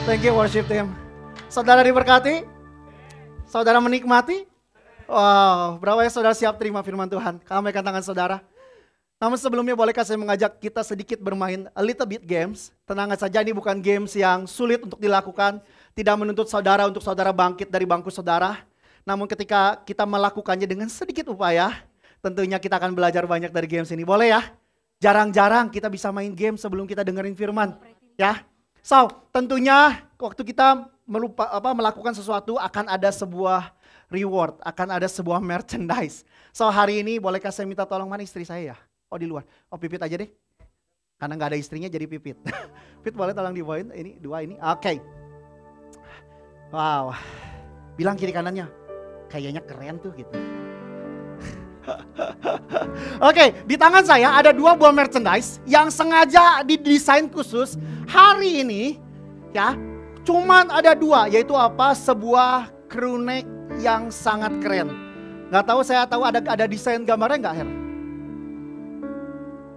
Thank you worship team. Saudara diberkati? Saudara menikmati? Wow, berapa ya saudara siap terima firman Tuhan? Lambaikan tangan saudara. Namun sebelumnya bolehkah saya mengajak kita sedikit bermain a little bit games. Tenang saja, ini bukan games yang sulit untuk dilakukan. Tidak menuntut saudara untuk saudara bangkit dari bangku saudara. Namun ketika kita melakukannya dengan sedikit upaya, tentunya kita akan belajar banyak dari games ini. Boleh ya? Jarang-jarang kita bisa main game sebelum kita dengerin firman. Ya. So, tentunya waktu kita melakukan sesuatu akan ada sebuah reward, akan ada sebuah merchandise. So, hari ini bolehkah saya minta tolong, mana istri saya ya? Oh, di luar. Oh, Pipit aja deh. Karena nggak ada istrinya jadi Pipit. Pipit boleh tolong dibawain ini, dua ini. Oke. Wow. Bilang kiri kanannya. Kayaknya keren tuh gitu. Oke, di tangan saya ada dua buah merchandise yang sengaja didesain khusus hari ini ya. Cuman ada dua, yaitu apa? Sebuah crew neck yang sangat keren. Nggak tahu, saya tahu ada desain gambarnya nggak, Her?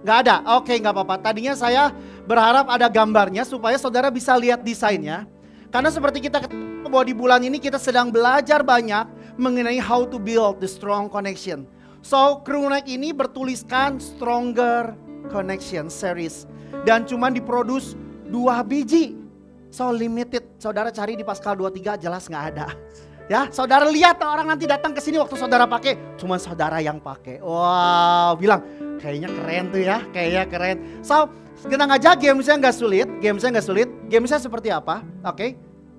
Nggak ada? Oke, nggak apa-apa. Tadinya saya berharap ada gambarnya supaya saudara bisa lihat desainnya. Karena seperti kita ketahui bahwa di bulan ini kita sedang belajar banyak mengenai how to build the strong connection. So, crew neck ini bertuliskan Stronger Connection Series. Dan cuma diproduce 2 biji. So, limited. Saudara cari di Pascal 23 jelas nggak ada. Ya, saudara lihat orang nanti datang ke sini waktu saudara pakai, cuma saudara yang pakai. Wow, bilang kayaknya keren tuh ya, kayaknya keren. So, tenang aja, gamesnya nggak sulit, gamesnya seperti apa? Oke.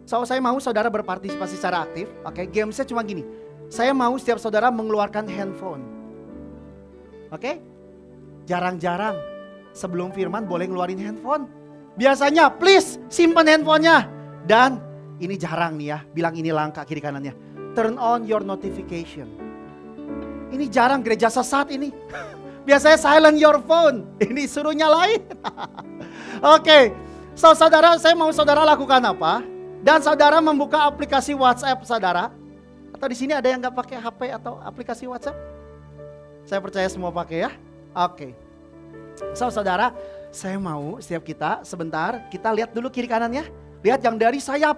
So, saya mau saudara berpartisipasi secara aktif. Oke, gamesnya cuma gini. Saya mau setiap saudara mengeluarkan handphone. Oke? Jarang-jarang sebelum firman boleh ngeluarin handphone. Biasanya please simpan handphonenya. Dan ini jarang nih ya, bilang ini langka kiri kanannya. Turn on your notification. Ini jarang gereja sesat ini. Biasanya silent your phone. Ini suruh nyalain. Oke. So saudara, saya mau saudara lakukan apa? Dan saudara membuka aplikasi WhatsApp saudara. Atau di sini ada yang nggak pakai HP atau aplikasi WhatsApp? Saya percaya semua pakai ya. Oke. So saudara, saya mau setiap kita sebentar kita lihat dulu kiri kanannya. Lihat yang dari sayap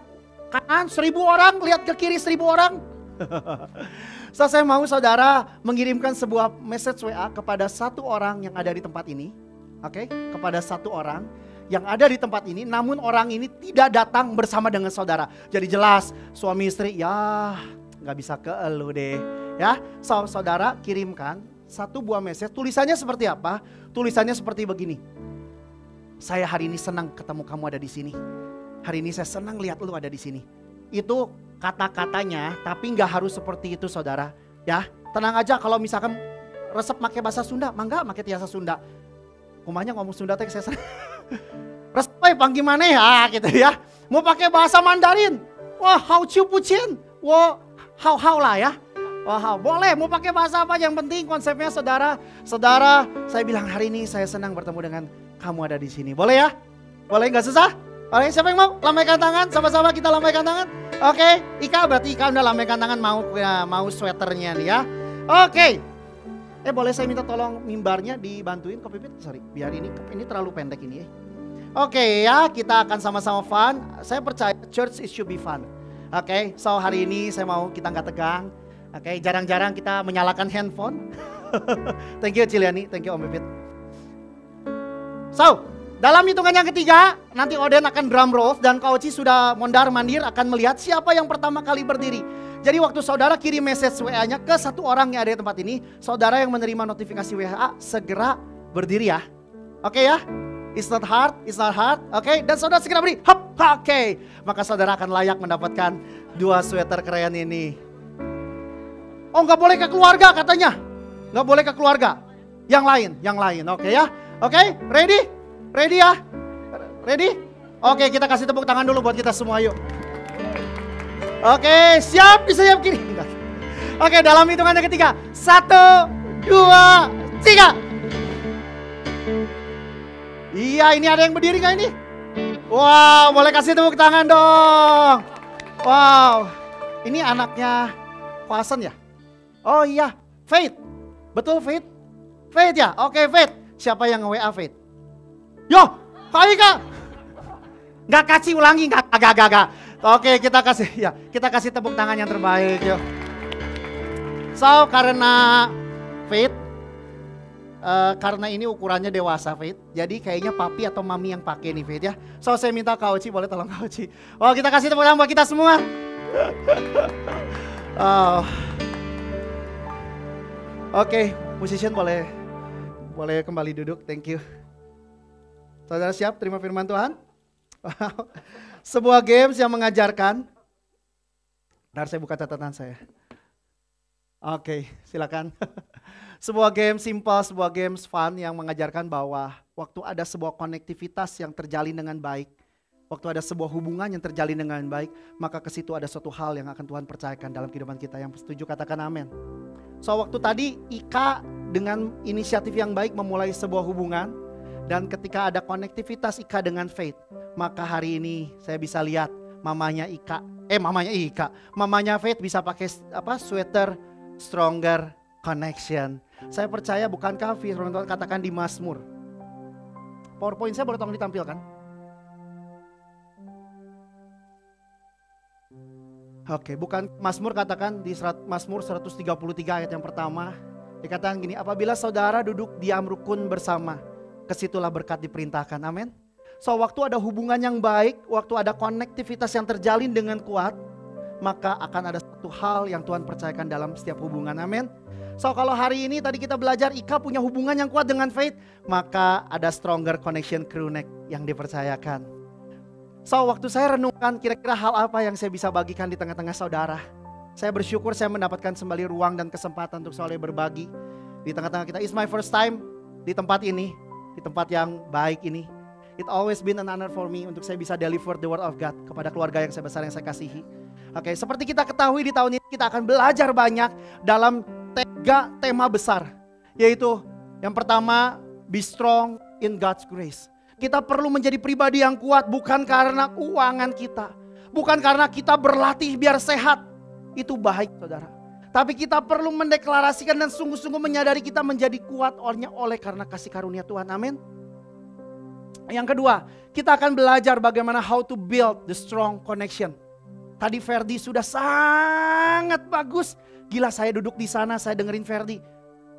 kanan 1000 orang, lihat ke kiri 1000 orang. So saya mau saudara mengirimkan sebuah message WA kepada satu orang yang ada di tempat ini. Oke, kepada satu orang yang ada di tempat ini, namun orang ini tidak datang bersama dengan saudara. Jadi jelas suami istri ya nggak bisa ke elu deh ya. So, saudara kirimkan satu buah message. Tulisannya seperti apa? Tulisannya seperti begini. Saya hari ini senang ketemu kamu ada di sini. Hari ini saya senang lihat lu ada di sini. Itu kata-katanya, tapi nggak harus seperti itu saudara. Ya, tenang aja kalau misalkan resep pakai bahasa Sunda, mangga pakai bahasa Sunda. Kumanya ngomong Sunda teh saya resep panggil mana ya gitu ya. Mau pakai bahasa Mandarin. Wah, hao ciu pucin. Wah, how lah ya. Wah, boleh mau pakai bahasa apa, yang penting konsepnya saudara. Saudara, saya bilang hari ini saya senang bertemu dengan kamu ada di sini. Boleh ya? Boleh, nggak susah? Oke, siapa yang mau? Lambaikan tangan, sama-sama kita lambaikan tangan. Oke, Ika berarti Ika udah lambaikan tangan mau sweaternya nih ya. Oke. Boleh saya minta tolong mimbarnya dibantuin ke Pipit? Sorry, biar ini terlalu pendek ini ya. Oke ya, kita akan sama-sama fun. Saya percaya church it should be fun. Oke, so hari ini saya mau kita nggak tegang. Oke, jarang-jarang kita menyalakan handphone. Thank you Ciliani, thank you Om Pipit. So, dalam hitungan yang ketiga, nanti Oden akan drum roll dan Kauci sudah mondar-mandir akan melihat siapa yang pertama kali berdiri. Jadi waktu saudara kirim message WA-nya ke satu orang yang ada di tempat ini, saudara yang menerima notifikasi WA segera berdiri ya. Oke ya? It's not hard. Oke, dan saudara segera beri. Hop, oke. Maka saudara akan layak mendapatkan 2 sweater keren ini. Oh, nggak boleh ke keluarga katanya. Nggak boleh ke keluarga. Yang lain. Oke ya. Oke, ready? Ready ya? Ready? Oke, kita kasih tepuk tangan dulu buat kita semua yuk. Oke, siap, siap kiri. Oke, dalam hitungan yang ketiga. 1, 2, 3. Iya, ini ada yang berdiri gak ini? Wow, boleh kasih tepuk tangan dong. Wow, ini anaknya Fasen ya? Oh iya, Faith. Betul Faith? Faith ya? Oke Faith. Siapa yang nge-WA Faith? Yo, Kak Ika. Nggak kasih ulangi, nggak. Oke, kita kasih tepuk tangan yang terbaik, yuk. So, karena Faith, karena ini ukurannya dewasa Faith, jadi kayaknya papi atau mami yang pakai nih Faith ya. So, saya minta Kak Oci, boleh tolong Kak Oci. Oh, kita kasih tepuk tangan buat kita semua. Oke, musician boleh kembali duduk, thank you. Saudara siap terima firman Tuhan? Sebuah games yang mengajarkan. Bentar, saya buka catatan saya. Oke, silakan. Sebuah game simple, sebuah games fun yang mengajarkan bahwa waktu ada sebuah konektivitas yang terjalin dengan baik, waktu ada sebuah hubungan yang terjalin dengan baik, maka ke situ ada suatu hal yang akan Tuhan percayakan dalam kehidupan kita. Yang setuju katakan amin. So, waktu tadi Ika dengan inisiatif yang baik memulai sebuah hubungan, dan ketika ada konektivitas Ika dengan Faith, maka hari ini saya bisa lihat mamanya Faith bisa pakai sweater Stronger Connection. Saya percaya, bukankah firman Tuhan katakan di Mazmur? PowerPoint saya boleh tolong ditampilkan? Oke, bukan Mazmur katakan di Mazmur 133 ayat yang pertama, dikatakan gini, apabila saudara duduk diam rukun bersama, kesitulah berkat diperintahkan, amin. So, waktu ada hubungan yang baik, waktu ada konektivitas yang terjalin dengan kuat, maka akan ada satu hal yang Tuhan percayakan dalam setiap hubungan, amin. So, kalau hari ini tadi kita belajar Ika punya hubungan yang kuat dengan Faith, maka ada Stronger Connection Crew Neck yang dipercayakan. So, waktu saya renungkan kira-kira hal apa yang saya bisa bagikan di tengah-tengah saudara. Saya bersyukur saya mendapatkan kembali ruang dan kesempatan untuk selalu berbagi di tengah-tengah kita. It's my first time di tempat ini, di tempat yang baik ini. It always been an honor for me untuk saya bisa deliver the word of God kepada keluarga yang saya besar, yang saya kasihi. Oke, seperti kita ketahui di tahun ini kita akan belajar banyak dalam 3 tema besar. Yaitu yang pertama, be strong in God's grace. Kita perlu menjadi pribadi yang kuat bukan karena keuangan kita. Bukan karena kita berlatih biar sehat. Itu baik saudara. Tapi kita perlu mendeklarasikan dan sungguh-sungguh menyadari kita menjadi kuat oleh karena kasih karunia Tuhan. Amin. Yang kedua, kita akan belajar bagaimana how to build the strong connection. Tadi Ferdi sudah sangat bagus. Gila, saya duduk di sana, saya dengerin Ferdi.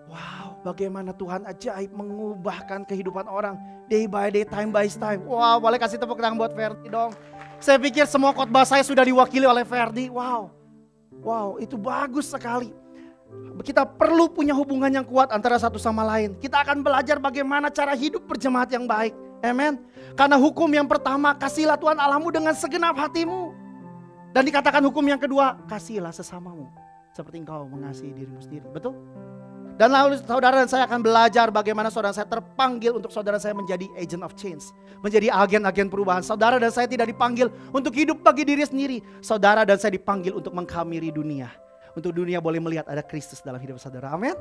Wow, bagaimana Tuhan ajaib mengubahkan kehidupan orang. Day by day, time by time. Wow, boleh kasih tepuk tangan buat Ferdi dong. Saya pikir semua khotbah saya sudah diwakili oleh Ferdi. Wow, itu bagus sekali. Kita perlu punya hubungan yang kuat antara satu sama lain. Kita akan belajar bagaimana cara hidup berjemaat yang baik. Amen. Karena hukum yang pertama, kasihlah Tuhan Allahmu dengan segenap hatimu. Dan dikatakan hukum yang kedua, kasihlah sesamamu seperti engkau mengasihi dirimu sendiri. Betul? Dan lalu saudara dan saya akan belajar bagaimana saudara saya terpanggil untuk saudara saya menjadi agent of change. Menjadi agen-agen perubahan. Saudara dan saya tidak dipanggil untuk hidup bagi diri sendiri. Saudara dan saya dipanggil untuk menghamiri dunia. Untuk dunia boleh melihat ada Kristus dalam hidup saudara. Amin.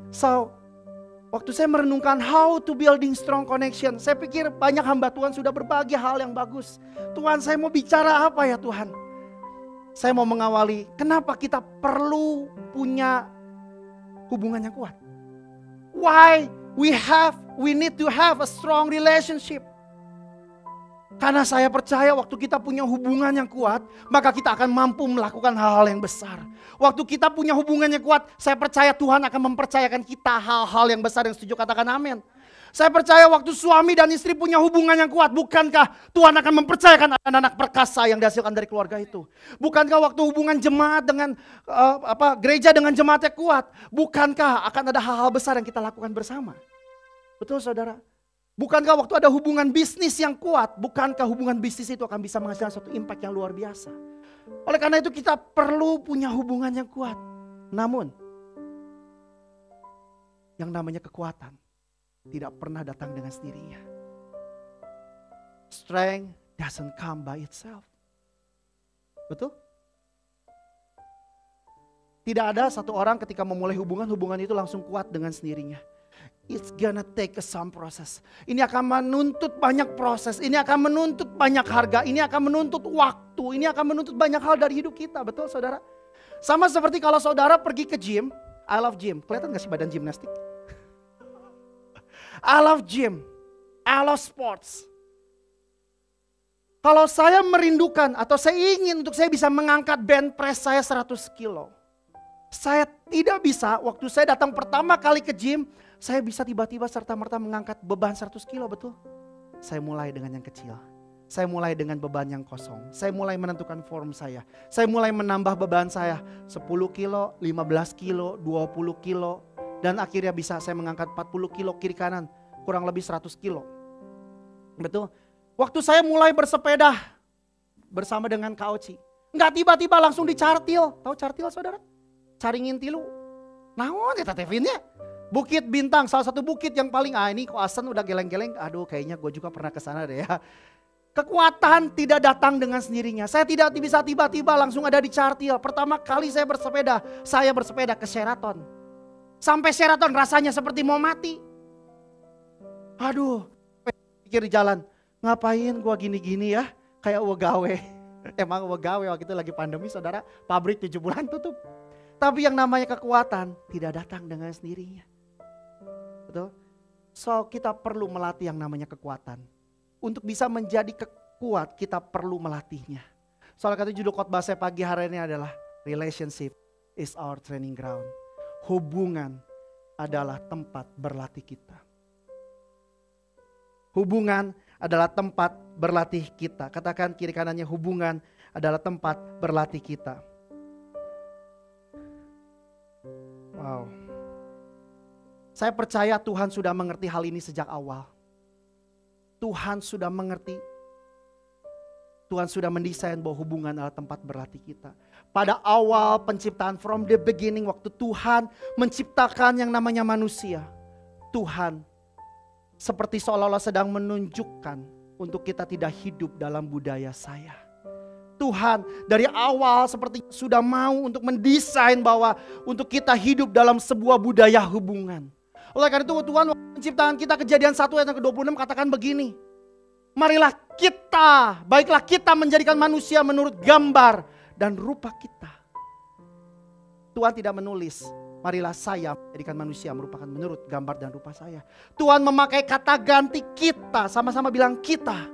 So, waktu saya merenungkan how to building strong connection, saya pikir banyak hamba Tuhan sudah berbagi hal yang bagus. Tuhan, saya mau bicara apa ya Tuhan? Saya mau mengawali, kenapa kita perlu punya hubungan yang kuat? Why we need to have a strong relationship? Karena saya percaya waktu kita punya hubungan yang kuat, maka kita akan mampu melakukan hal-hal yang besar. Waktu kita punya hubungan yang kuat, saya percaya Tuhan akan mempercayakan kita hal-hal yang besar. Yang setuju katakan amin. Saya percaya waktu suami dan istri punya hubungan yang kuat, bukankah Tuhan akan mempercayakan anak-anak perkasa yang dihasilkan dari keluarga itu? Bukankah waktu hubungan jemaat dengan gereja dengan jemaatnya kuat, bukankah akan ada hal-hal besar yang kita lakukan bersama? Betul saudara? Bukankah waktu ada hubungan bisnis yang kuat, bukankah hubungan bisnis itu akan bisa menghasilkan suatu impact yang luar biasa? Oleh karena itu kita perlu punya hubungan yang kuat. Namun, yang namanya kekuatan tidak pernah datang dengan sendirinya. Strength doesn't come by itself. Betul? Tidak ada satu orang ketika memulai hubungan itu langsung kuat dengan sendirinya. It's gonna take some process. Ini akan menuntut banyak proses. Ini akan menuntut banyak harga. Ini akan menuntut waktu. Ini akan menuntut banyak hal dari hidup kita. Betul saudara? Sama seperti kalau saudara pergi ke gym. I love gym. Kelihatan gak sih badan gimnastik? I love gym. I love sports. Kalau saya merindukan atau saya ingin untuk saya bisa mengangkat bench press saya 100 kilo. Saya tidak bisa, waktu saya datang pertama kali ke gym, saya bisa tiba-tiba serta-merta mengangkat beban 100 kilo, betul? Saya mulai dengan yang kecil. Saya mulai dengan beban yang kosong. Saya mulai menentukan form saya. Saya mulai menambah beban saya 10 kilo, 15 kilo, 20 kilo. Dan akhirnya bisa saya mengangkat 40 kilo kiri kanan, kurang lebih 100 kilo. Betul? Waktu saya mulai bersepeda bersama dengan Kak Oci. Enggak tiba-tiba langsung dicartil. Tahu cartil saudara? Caringin tilu. Naon eta tevinnya? Bukit Bintang, salah satu bukit yang paling, ini kok Asen udah geleng-geleng. Aduh kayaknya gue juga pernah kesana deh ya. Kekuatan tidak datang dengan sendirinya. Saya tidak bisa tiba-tiba langsung ada di cartil. Pertama kali saya bersepeda ke Sheraton. Sampai Sheraton rasanya seperti mau mati. Aduh, pikir di jalan, ngapain gua gini-gini ya, kayak gawe. Emang gawe waktu itu lagi pandemi saudara, pabrik 7 bulan tutup. Tapi yang namanya kekuatan tidak datang dengan sendirinya. Betul? So kita perlu melatih yang namanya kekuatan. Untuk bisa menjadi kuat kita perlu melatihnya. Soalnya kata judul khotbah saya pagi hari ini adalah relationship is our training ground. Hubungan adalah tempat berlatih kita. Hubungan adalah tempat berlatih kita. Katakan kiri kanannya, hubungan adalah tempat berlatih kita. Wow. Saya percaya Tuhan sudah mengerti hal ini sejak awal. Tuhan sudah mengerti. Tuhan sudah mendesain bahwa hubungan adalah tempat berlatih kita. Pada awal penciptaan, from the beginning, waktu Tuhan menciptakan yang namanya manusia, Tuhan seperti seolah-olah sedang menunjukkan untuk kita tidak hidup dalam budaya saya. Tuhan dari awal seperti sudah mau untuk mendesain bahwa untuk kita hidup dalam sebuah budaya hubungan. Oleh karena itu Tuhan menciptakan kita, Kejadian 1 ayat yang ke-26 katakan begini. Marilah kita, baiklah kita menjadikan manusia menurut gambar dan rupa kita. Tuhan tidak menulis, marilah saya menjadikan manusia merupakan menurut gambar dan rupa saya. Tuhan memakai kata ganti kita, sama-sama bilang kita.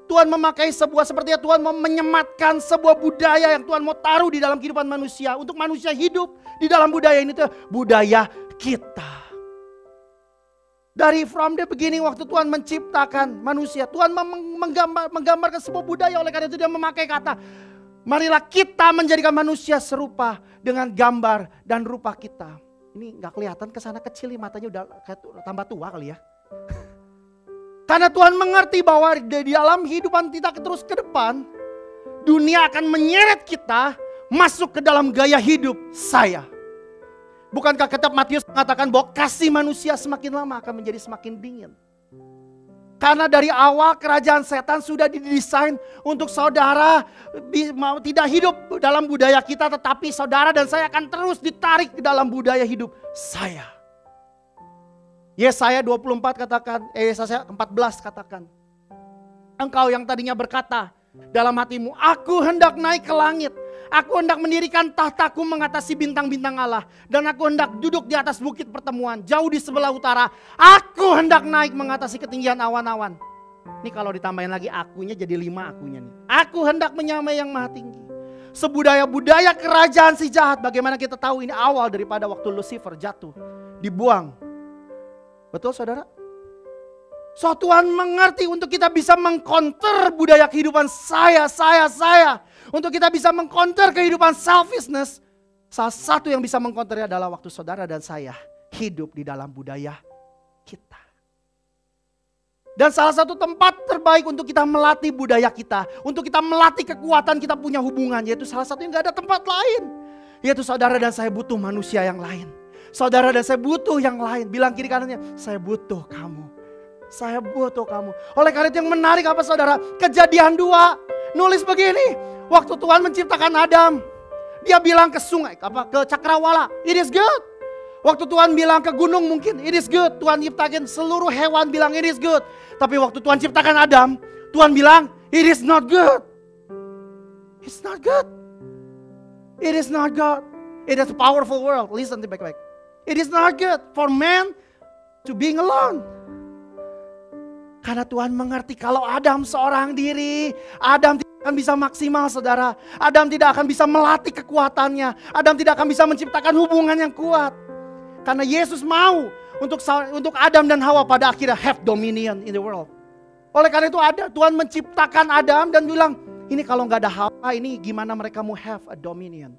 Tuhan memakai sebuah, sepertinya Tuhan mau menyematkan sebuah budaya yang Tuhan mau taruh di dalam kehidupan manusia. Untuk manusia hidup di dalam budaya ini, tuh budaya kita. Dari from the beginning waktu Tuhan menciptakan manusia, Tuhan menggambarkan sebuah budaya. Oleh karena itu dia memakai kata, marilah kita menjadikan manusia serupa dengan gambar dan rupa kita. Ini gak kelihatan kesana kecil, matanya udah tambah tua kali ya. Karena Tuhan mengerti bahwa di dalam kehidupan kita terus ke depan, dunia akan menyeret kita masuk ke dalam gaya hidup saya. Bukankah kitab Matius mengatakan bahwa kasih manusia semakin lama akan menjadi semakin dingin. Karena dari awal kerajaan setan sudah didesain untuk saudara tidak hidup dalam budaya kita, tetapi saudara dan saya akan terus ditarik ke dalam budaya hidup saya. Yesaya 24 katakan, Yesaya 14 katakan. Engkau yang tadinya berkata dalam hatimu, aku hendak naik ke langit. Aku hendak mendirikan tahtaku mengatasi bintang-bintang Allah. Dan aku hendak duduk di atas bukit pertemuan, jauh di sebelah utara. Aku hendak naik mengatasi ketinggian awan-awan. Ini kalau ditambahin lagi akunya jadi 5 akunya nih. Aku hendak menyamai yang maha tinggi. Sebudaya-budaya kerajaan si jahat. Bagaimana kita tahu ini awal daripada waktu Lucifer jatuh, dibuang. Betul saudara? So Tuhan mengerti untuk kita bisa mengcounter budaya kehidupan saya. Untuk kita bisa mengcounter kehidupan selfishness. Salah satu yang bisa mengcounternya adalah waktu saudara dan saya hidup di dalam budaya kita. Dan salah satu tempat terbaik untuk kita melatih budaya kita, untuk kita melatih kekuatan kita punya hubungan, yaitu salah satu yang gak ada tempat lain. Yaitu saudara dan saya butuh manusia yang lain. Saudara dan saya butuh yang lain. Bilang kiri kanannya, saya butuh kamu. Saya butuh kamu. Oleh karena itu yang menarik apa saudara? Kejadian 2 nulis begini. Waktu Tuhan menciptakan Adam, dia bilang ke sungai, ke cakrawala, it is good. Waktu Tuhan bilang ke gunung mungkin, it is good. Tuhan ciptakan seluruh hewan bilang it is good. Tapi waktu Tuhan ciptakan Adam, Tuhan bilang it is not good. It's not good. It is not good. It is a powerful world. Listen to baik-baik. It is not good for man to being alone. Karena Tuhan mengerti kalau Adam seorang diri, Adam tidak akan bisa maksimal saudara. Adam tidak akan bisa melatih kekuatannya. Adam tidak akan bisa menciptakan hubungan yang kuat. Karena Yesus mau untuk Adam dan Hawa pada akhirnya have dominion in the world. Oleh karena itu Tuhan menciptakan Adam dan bilang, ini kalau nggak ada Hawa ini gimana mereka mau have a dominion.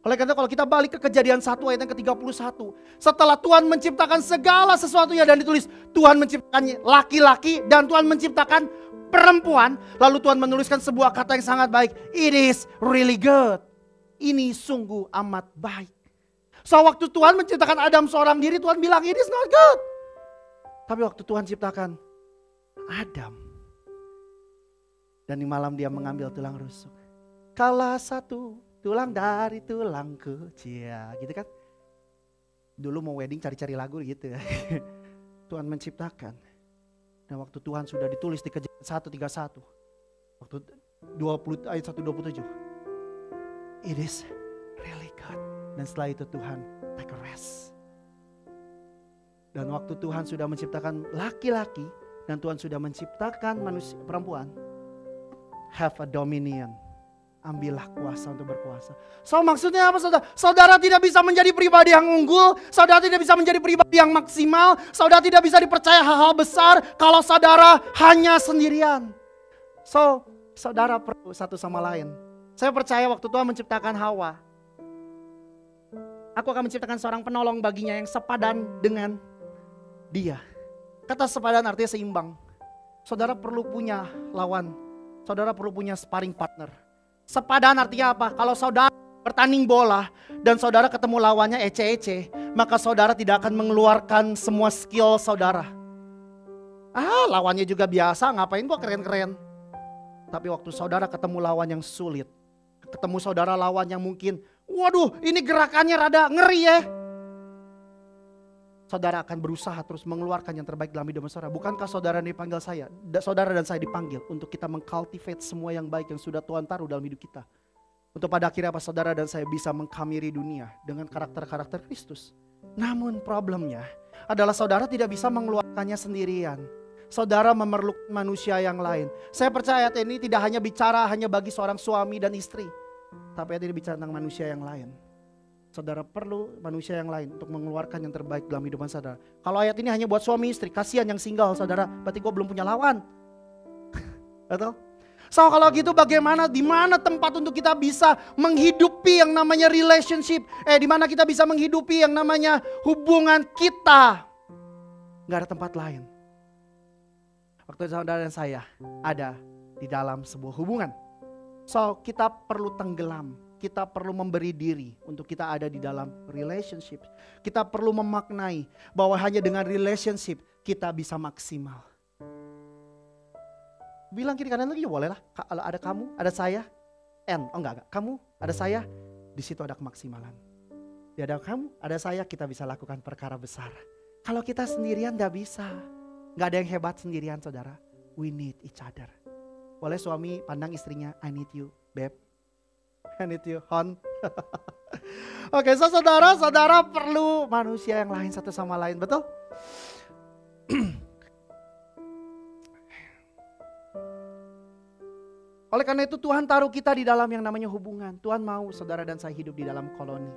Oleh karena itu kalau kita balik ke Kejadian 1 ayat yang ke-31. Setelah Tuhan menciptakan segala sesuatunya dan ditulis Tuhan menciptakan laki-laki dan Tuhan menciptakan perempuan. Lalu Tuhan menuliskan sebuah kata yang sangat baik. It is really good. Ini sungguh amat baik. So waktu Tuhan menciptakan Adam seorang diri Tuhan bilang it is not good. Tapi waktu Tuhan ciptakan Adam. Dan di malam dia mengambil tulang rusuk. Kalah satu tulang dari tulangku, cia, gitu kan? Dulu mau wedding cari-cari lagu gitu ya. Tuhan menciptakan. Dan waktu Tuhan sudah ditulis di Kejadian 1:31, waktu 20 ayat 1:27, it is really good. Dan setelah itu Tuhan take a rest. Dan waktu Tuhan sudah menciptakan laki-laki dan Tuhan sudah menciptakan manusia perempuan, have a dominion. Ambillah kuasa untuk berkuasa. So maksudnya apa saudara? Saudara tidak bisa menjadi pribadi yang unggul. Saudara tidak bisa menjadi pribadi yang maksimal. Saudara tidak bisa dipercaya hal-hal besar kalau saudara hanya sendirian. So saudara perlu satu sama lain. Saya percaya waktu Tuhan menciptakan Hawa, aku akan menciptakan seorang penolong baginya yang sepadan dengan dia. Kata sepadan artinya seimbang. Saudara perlu punya lawan. Saudara perlu punya sparring partner. Sepadan artinya apa? Kalau saudara bertanding bola dan saudara ketemu lawannya ece-ece, maka saudara tidak akan mengeluarkan semua skill saudara. Lawannya juga biasa, ngapain gua keren-keren. Tapi waktu saudara ketemu lawan yang sulit, ketemu saudara lawan yang mungkin, waduh ini gerakannya rada ngeri ya. Saudara akan berusaha terus mengeluarkan yang terbaik dalam hidup saudara. Bukankah saudara dipanggil saya? Saudara dan saya dipanggil untuk kita mengcultivate semua yang baik yang sudah Tuhan taruh dalam hidup kita. Untuk pada akhirnya apa saudara dan saya bisa mengkamiri dunia dengan karakter-karakter Kristus. Namun problemnya adalah saudara tidak bisa mengeluarkannya sendirian. Saudara memerlukan manusia yang lain. Saya percaya ayat ini tidak hanya bicara hanya bagi seorang suami dan istri. Tapi ayat ini bicara tentang manusia yang lain. Saudara perlu manusia yang lain untuk mengeluarkan yang terbaik dalam hidupan saudara. Kalau ayat ini hanya buat suami istri, kasihan yang single saudara, berarti gue belum punya lawan. Betul? So kalau gitu bagaimana, di mana tempat untuk kita bisa menghidupi yang namanya relationship? Di mana kita bisa menghidupi yang namanya hubungan kita? Gak ada tempat lain. Waktu saudara dan saya ada di dalam sebuah hubungan. So kita perlu tenggelam. Kita perlu memberi diri untuk kita ada di dalam relationship. Kita perlu memaknai bahwa hanya dengan relationship kita bisa maksimal. Bilang kiri kanan lagi ya boleh lah. Kalau ada kamu, ada saya. Enggak. Kamu, ada saya. Di situ ada kemaksimalan. Ya ada kamu, ada saya, kita bisa lakukan perkara besar. Kalau kita sendirian gak bisa. Gak ada yang hebat sendirian saudara. We need each other. Boleh suami pandang istrinya, I need you, babe. I need you, hon. Oke, so saudara perlu manusia yang lain satu sama lain, betul? Oleh karena itu Tuhan taruh kita di dalam yang namanya hubungan. Tuhan mau saudara dan saya hidup di dalam koloni.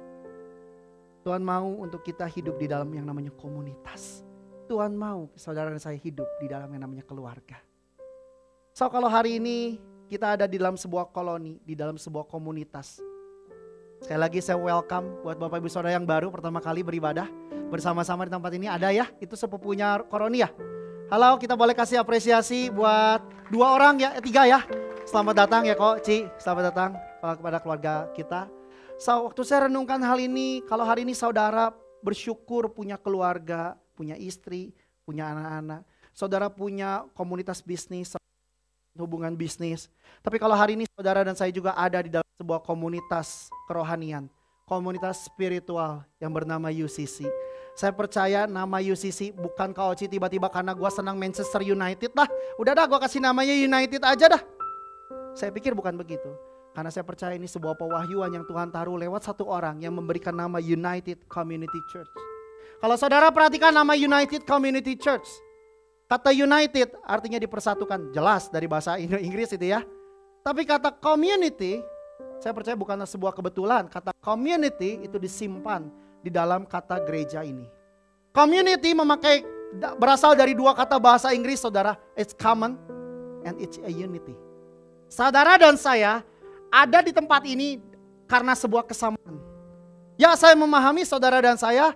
Tuhan mau untuk kita hidup di dalam yang namanya komunitas. Tuhan mau saudara dan saya hidup di dalam yang namanya keluarga. So kalau hari ini kita ada di dalam sebuah koloni, di dalam sebuah komunitas. Sekali lagi saya welcome buat Bapak Ibu Saudara yang baru pertama kali beribadah bersama-sama di tempat ini. Ada ya, itu sepupunya Koroni ya. Halo, kita boleh kasih apresiasi buat 2 orang ya, 3 ya. Selamat datang ya kok, Ci. Selamat datang kepada keluarga kita. So, waktu saya renungkan hal ini, kalau hari ini saudara bersyukur punya keluarga, punya istri, punya anak-anak. Saudara punya komunitas bisnis, hubungan bisnis. Tapi kalau hari ini saudara dan saya juga ada di dalam sebuah komunitas kerohanian, komunitas spiritual yang bernama UCC. Saya percaya nama UCC bukan kau Oci tiba-tiba karena gue senang Manchester United dah. Udah dah gue kasih namanya United aja dah. Saya pikir bukan begitu. Karena saya percaya ini sebuah pewahyuan yang Tuhan taruh lewat satu orang yang memberikan nama United Community Church. Kalau saudara perhatikan nama United Community Church, Kata united artinya dipersatukan. Jelas dari bahasa Inggris itu ya. Tapi kata community, saya percaya bukanlah sebuah kebetulan. Kata community itu disimpan di dalam kata gereja ini. Community berasal dari dua kata bahasa Inggris, saudara. It's common and it's a unity. Saudara dan saya ada di tempat ini karena sebuah kesamaan. Ya, saya memahami saudara dan saya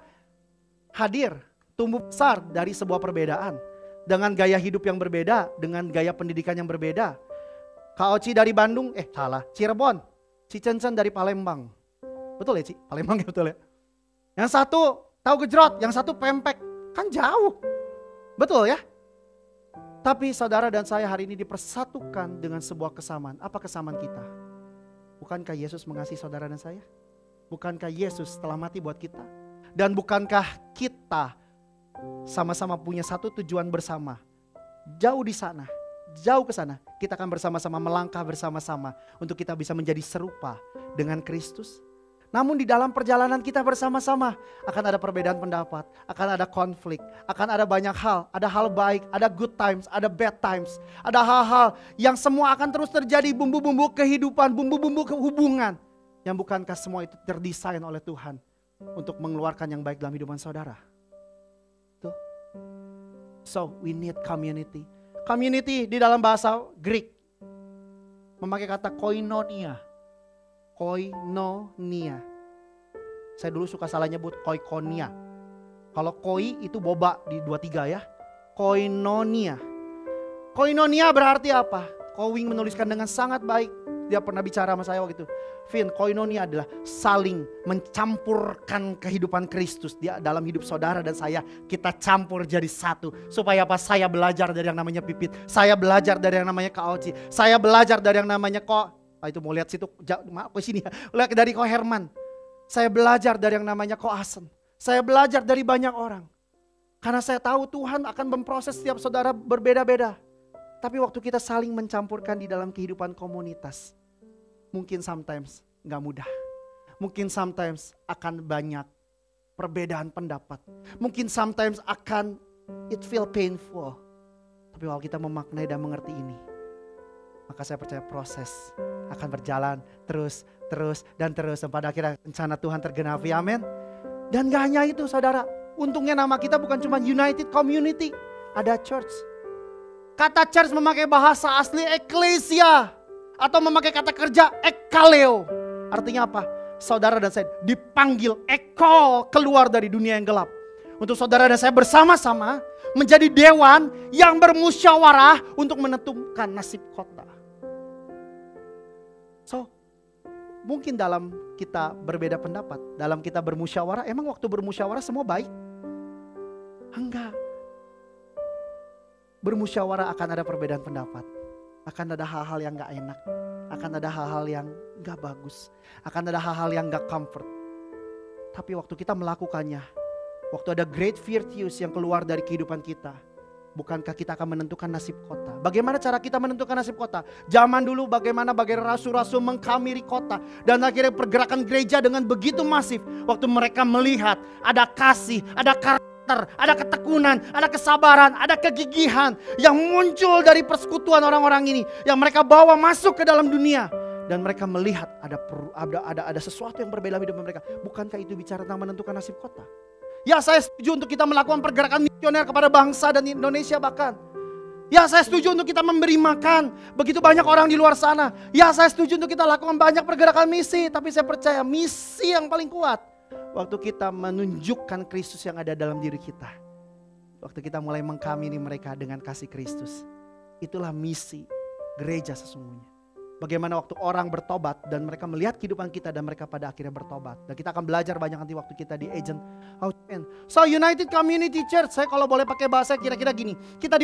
hadir, tumbuh besar dari sebuah perbedaan. Dengan gaya hidup yang berbeda, dengan gaya pendidikan yang berbeda. Kak Oci dari Bandung, Cirebon. Si Cencen dari Palembang. Betul ya Ci? Palembang ya betul ya? Yang satu tahu gejrot, yang satu pempek. Kan jauh. Betul ya? Tapi saudara dan saya hari ini dipersatukan dengan sebuah kesamaan. Apa kesamaan kita? Bukankah Yesus mengasihi saudara dan saya? Bukankah Yesus telah mati buat kita? Dan bukankah kita sama-sama punya satu tujuan bersama? Jauh di sana, jauh ke sana. Kita akan bersama-sama melangkah bersama-sama untuk kita bisa menjadi serupa dengan Kristus. Namun di dalam perjalanan kita bersama-sama akan ada perbedaan pendapat, akan ada konflik, akan ada banyak hal. Ada hal baik, ada good times, ada bad times. Ada hal-hal yang semua akan terus terjadi, bumbu-bumbu kehidupan, bumbu-bumbu hubungan. Yang bukankah semua itu terdesain oleh Tuhan untuk mengeluarkan yang baik dalam kehidupan saudara. Tuh. So we need community. Community di dalam bahasa Greek memakai kata koinonia. Koinonia. Saya dulu suka salah nyebut koikonia. Kalau koi itu boba di 23 ya. Koinonia. Koinonia berarti apa? Kowing menuliskan dengan sangat baik. Dia pernah bicara sama saya waktu itu. Vin, koinonia adalah saling mencampurkan kehidupan Kristus dia dalam hidup saudara dan saya. Kita campur jadi satu. Supaya apa? Saya belajar dari yang namanya Pipit. Saya belajar dari yang namanya Kak Oci. Saya belajar dari yang namanya itu mau lihat situ, maaf ke sini ya. Lihat dari Ko Herman. Saya belajar dari yang namanya Ko Asen. Saya belajar dari banyak orang. Karena saya tahu Tuhan akan memproses setiap saudara berbeda-beda. Tapi waktu kita saling mencampurkan di dalam kehidupan komunitas, mungkin sometimes gak mudah. Mungkin sometimes akan banyak perbedaan pendapat. Mungkin sometimes akan it feel painful. Tapi kalau kita memaknai dan mengerti ini, maka saya percaya proses akan berjalan terus dan pada akhirnya rencana Tuhan tergenapi, amin. Dan gak hanya itu saudara, untungnya nama kita bukan cuma United Community, ada church. Kata church memakai bahasa asli eklesia atau memakai kata kerja ekaleo. Artinya apa? Saudara dan saya dipanggil keluar dari dunia yang gelap. Untuk saudara dan saya bersama-sama menjadi dewan yang bermusyawarah untuk menentukan nasib kota. So, mungkin dalam kita berbeda pendapat, dalam kita bermusyawarah, emang waktu bermusyawarah semua baik? Enggak. Bermusyawarah akan ada perbedaan pendapat. Akan ada hal-hal yang gak enak. Akan ada hal-hal yang gak bagus. Akan ada hal-hal yang gak comfort. Tapi waktu kita melakukannya, waktu ada great virtues yang keluar dari kehidupan kita, bukankah kita akan menentukan nasib kota? Bagaimana cara kita menentukan nasib kota? Zaman dulu bagaimana rasul-rasul mengkamiri kota. Dan akhirnya pergerakan gereja dengan begitu masif. Waktu mereka melihat ada kasih, ada ada ketekunan, ada kesabaran, ada kegigihan yang muncul dari persekutuan orang-orang ini, yang mereka bawa masuk ke dalam dunia, dan mereka melihat ada sesuatu yang berbeda hidup mereka. Bukankah itu bicara tentang menentukan nasib kota? Ya, saya setuju untuk kita melakukan pergerakan misioner kepada bangsa dan Indonesia bahkan. Ya, saya setuju untuk kita memberi makan begitu banyak orang di luar sana. Ya, saya setuju untuk kita lakukan banyak pergerakan misi, tapi saya percaya misi yang paling kuat waktu kita menunjukkan Kristus yang ada dalam diri kita. Waktu kita mulai mengkamini mereka dengan kasih Kristus. Itulah misi gereja sesungguhnya. Bagaimana waktu orang bertobat dan mereka melihat kehidupan kita dan mereka pada akhirnya bertobat. Dan kita akan belajar banyak nanti waktu kita di Agent. So United Community Church, saya kalau boleh pakai bahasa kira-kira gini. Kita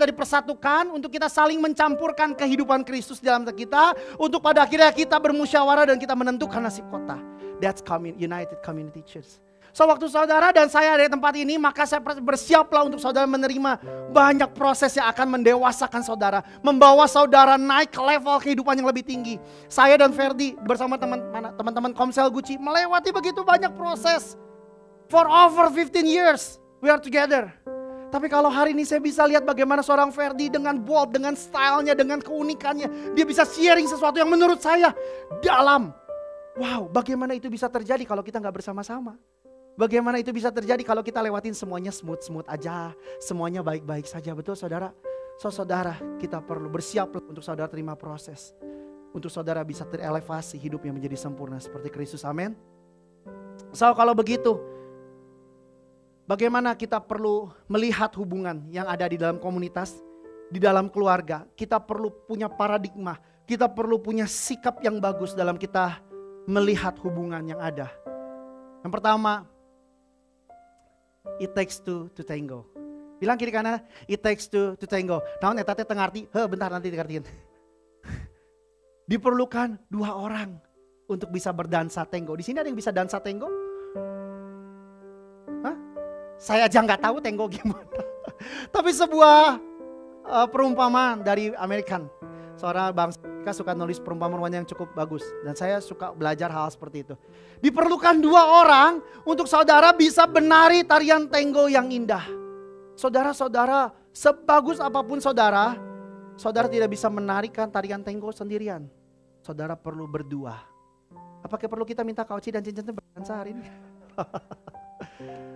dipersatukan untuk kita saling mencampurkan kehidupan Kristus dalam kita. Untuk pada akhirnya kita bermusyawarah dan kita menentukan nasib kota. That's United Community Church. So waktu saudara dan saya ada di tempat ini, maka saya bersiaplah untuk saudara menerima banyak proses yang akan mendewasakan saudara. Membawa saudara naik ke level kehidupan yang lebih tinggi. Saya dan Ferdi bersama teman-teman Komsel Gucci melewati begitu banyak proses. For over 15 years we are together. Tapi kalau hari ini saya bisa lihat bagaimana seorang Ferdi dengan bold, dengan stylenya, dengan keunikannya. Dia bisa sharing sesuatu yang menurut saya dalam. Wow, bagaimana itu bisa terjadi kalau kita gak bersama-sama? Bagaimana itu bisa terjadi kalau kita lewatin semuanya smooth-smooth aja. Semuanya baik-baik saja, betul saudara? So saudara, kita perlu bersiap untuk saudara terima proses. Untuk saudara bisa terelevasi hidupnya menjadi sempurna seperti Kristus, amin. So kalau begitu, bagaimana kita perlu melihat hubungan yang ada di dalam komunitas, di dalam keluarga. Kita perlu punya paradigma, kita perlu punya sikap yang bagus dalam kita melihat hubungan yang ada. Yang pertama, it takes two to tango. Bilang kiri kanan, it takes two to tango. Naon eta teh teu ngarti? Bentar nanti dikartiin. Diperlukan 2 orang untuk bisa berdansa tango. Di sini ada yang bisa dansa tango? Hah? Saya aja nggak tahu tango gimana. Tapi sebuah perumpamaan dari American. Seorang bangsa Amerika suka nulis perumpamaan yang cukup bagus. Dan saya suka belajar hal seperti itu. Diperlukan 2 orang untuk saudara bisa menari tarian tango yang indah. Saudara-saudara, sebagus apapun saudara, saudara tidak bisa menarikan tarian tango sendirian. Saudara perlu berdua. Apakah perlu kita minta kauci dan cincin berdansa hari ini?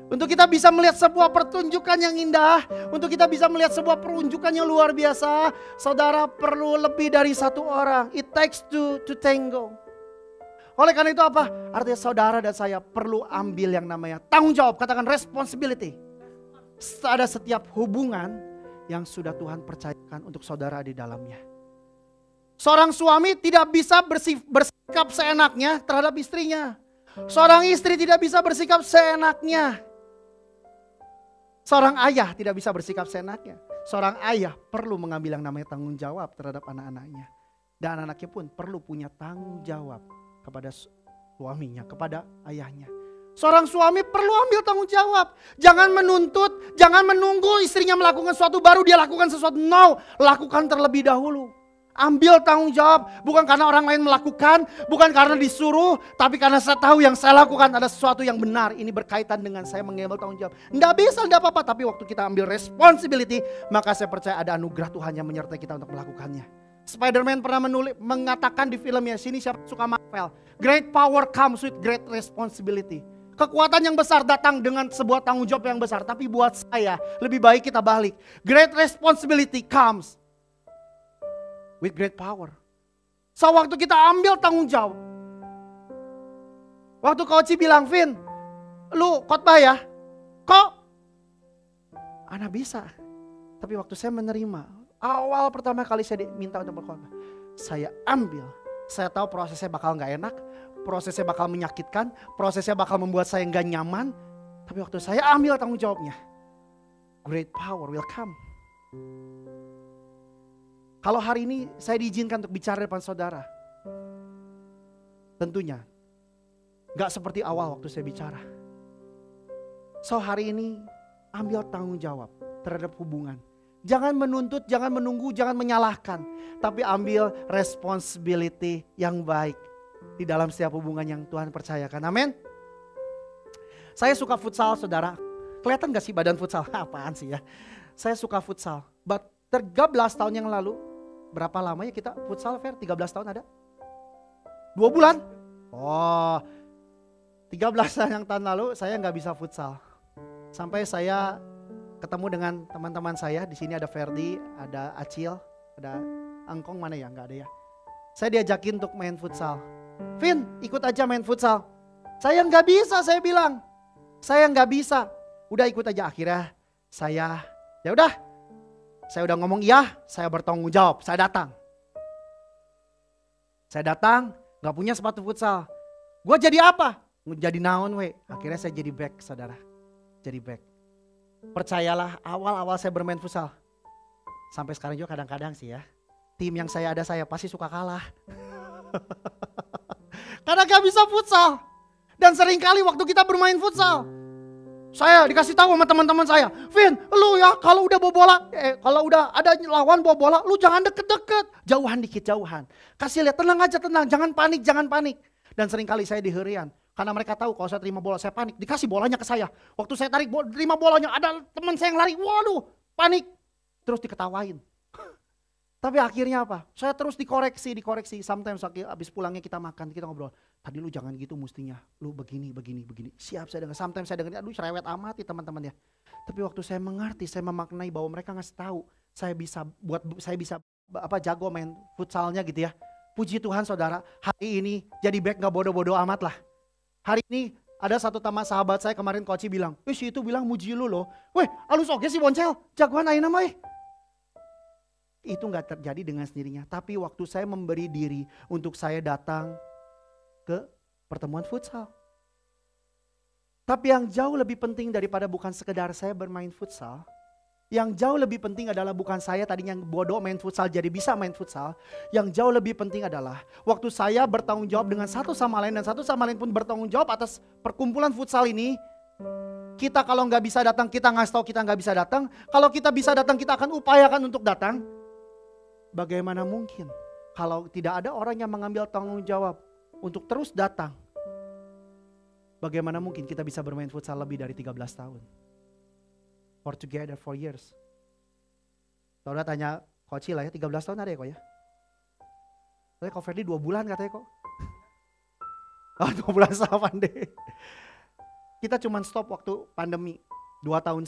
Untuk kita bisa melihat sebuah pertunjukan yang indah, untuk kita bisa melihat sebuah perunjukan yang luar biasa, saudara perlu lebih dari 1 orang. It takes two to tango. Oleh karena itu apa? Artinya saudara dan saya perlu ambil yang namanya tanggung jawab, katakan responsibility. Ada setiap hubungan yang sudah Tuhan percayakan untuk saudara di dalamnya. Seorang suami tidak bisa bersikap seenaknya terhadap istrinya. Seorang istri tidak bisa bersikap seenaknya. Seorang ayah tidak bisa bersikap seenaknya. Seorang ayah perlu mengambil yang namanya tanggung jawab terhadap anak-anaknya. Dan anak-anaknya pun perlu punya tanggung jawab kepada suaminya, kepada ayahnya. Seorang suami perlu ambil tanggung jawab. Jangan menuntut, jangan menunggu istrinya melakukan sesuatu baru dia lakukan sesuatu. No, lakukan terlebih dahulu. Ambil tanggung jawab, bukan karena orang lain melakukan, bukan karena disuruh, tapi karena saya tahu yang saya lakukan ada sesuatu yang benar. Ini berkaitan dengan saya mengambil tanggung jawab. Nggak bisa, nggak apa-apa, tapi waktu kita ambil responsibility, maka saya percaya ada anugerah Tuhan yang menyertai kita untuk melakukannya. Spider-Man pernah mengatakan di filmnya, sini siapa suka Marvel, great power comes with great responsibility. Kekuatan yang besar datang dengan sebuah tanggung jawab yang besar, tapi buat saya lebih baik kita balik. Great responsibility comes with great power. So waktu kita ambil tanggung jawab. Waktu Coach bilang, Vin, lu khotbah ya? Kok? Anak bisa. Tapi waktu saya menerima, awal pertama kali saya diminta untuk berkhotbah, saya ambil. Saya tahu prosesnya bakal gak enak, prosesnya bakal menyakitkan, prosesnya bakal membuat saya gak nyaman. Tapi waktu saya ambil tanggung jawabnya, great power will come. Kalau hari ini saya diizinkan untuk bicara depan saudara, tentunya gak seperti awal waktu saya bicara. So hari ini ambil tanggung jawab terhadap hubungan. Jangan menuntut, jangan menunggu, jangan menyalahkan. Tapi ambil responsibility yang baik di dalam setiap hubungan yang Tuhan percayakan. Amin. Saya suka futsal saudara. Kelihatan gak sih badan futsal? Apaan sih ya? Saya suka futsal. 13 tahun yang lalu. Berapa lamanya kita futsal, Fer? 13 tahun ada? 2 bulan? Oh, 13 tahun lalu saya nggak bisa futsal. Sampai saya ketemu dengan teman-teman saya. Di sini ada Ferdi, ada Acil, ada Angkong, mana ya? Nggak ada ya. Saya diajakin untuk main futsal. Vin, ikut aja main futsal. Saya nggak bisa, saya bilang. Saya nggak bisa. Udah ikut aja. Akhirnya saya, ya udah. Saya udah ngomong iya, saya bertanggung jawab, saya datang. Saya datang, gak punya sepatu futsal. Gue jadi apa? Jadi naon we. Akhirnya saya jadi back saudara. Jadi back. Percayalah awal-awal saya bermain futsal. Sampai sekarang juga kadang-kadang sih ya. Tim yang saya pasti suka kalah. Karena gak bisa futsal. Dan seringkali waktu kita bermain futsal, saya dikasih tahu sama teman-teman saya, Vin, lu ya kalau udah bawa bola, kalau udah ada lawan bawa bola, lu jangan deket-deket, jauhan dikit, jauhan. Kasih lihat, tenang aja, tenang, jangan panik, jangan panik. Dan seringkali saya diherian. Karena mereka tahu kalau saya terima bola, saya panik. Dikasih bolanya ke saya. Waktu saya terima bolanya, ada teman saya yang lari. Waduh, panik. Terus diketawain. Tapi akhirnya apa? Saya terus dikoreksi. Sometimes habis pulangnya kita makan, kita ngobrol. Tadi lu jangan gitu mestinya. Lu begini. Siap saya dengar. Sometimes saya dengar, aduh cerewet amat ya teman-teman ya. Tapi waktu saya mengerti, saya memaknai bahwa mereka ngasih tahu. Saya bisa jago main futsalnya gitu ya. Puji Tuhan saudara, hari ini jadi back gak bodoh-bodoh amat lah. Hari ini ada satu teman sahabat saya kemarin coach bilang, si itu bilang muji lu loh. Weh, alus oke sih Boncel, jagoan aina mah. Itu gak terjadi dengan sendirinya. Tapi waktu saya memberi diri untuk saya datang ke pertemuan futsal. Tapi yang jauh lebih penting daripada bukan sekedar saya bermain futsal. Yang jauh lebih penting adalah bukan saya tadinya yang bodoh main futsal jadi bisa main futsal. Yang jauh lebih penting adalah waktu saya bertanggung jawab dengan satu sama lain dan satu sama lain pun bertanggung jawab atas perkumpulan futsal ini. Kita kalau nggak bisa datang, kita ngasih tahu kita nggak bisa datang. Kalau kita bisa datang, kita akan upayakan untuk datang. Bagaimana mungkin kalau tidak ada orang yang mengambil tanggung jawab untuk terus datang? Bagaimana mungkin kita bisa bermain futsal lebih dari 13 tahun? For together 4 years. Saudara tanya Coach lah ya, 13 tahun ada ya kok ya? Tapi Kok Ferdi 2 bulan katanya kok. Oh 2 bulan sama deh. Kita cuma stop waktu pandemi 2,5 tahun.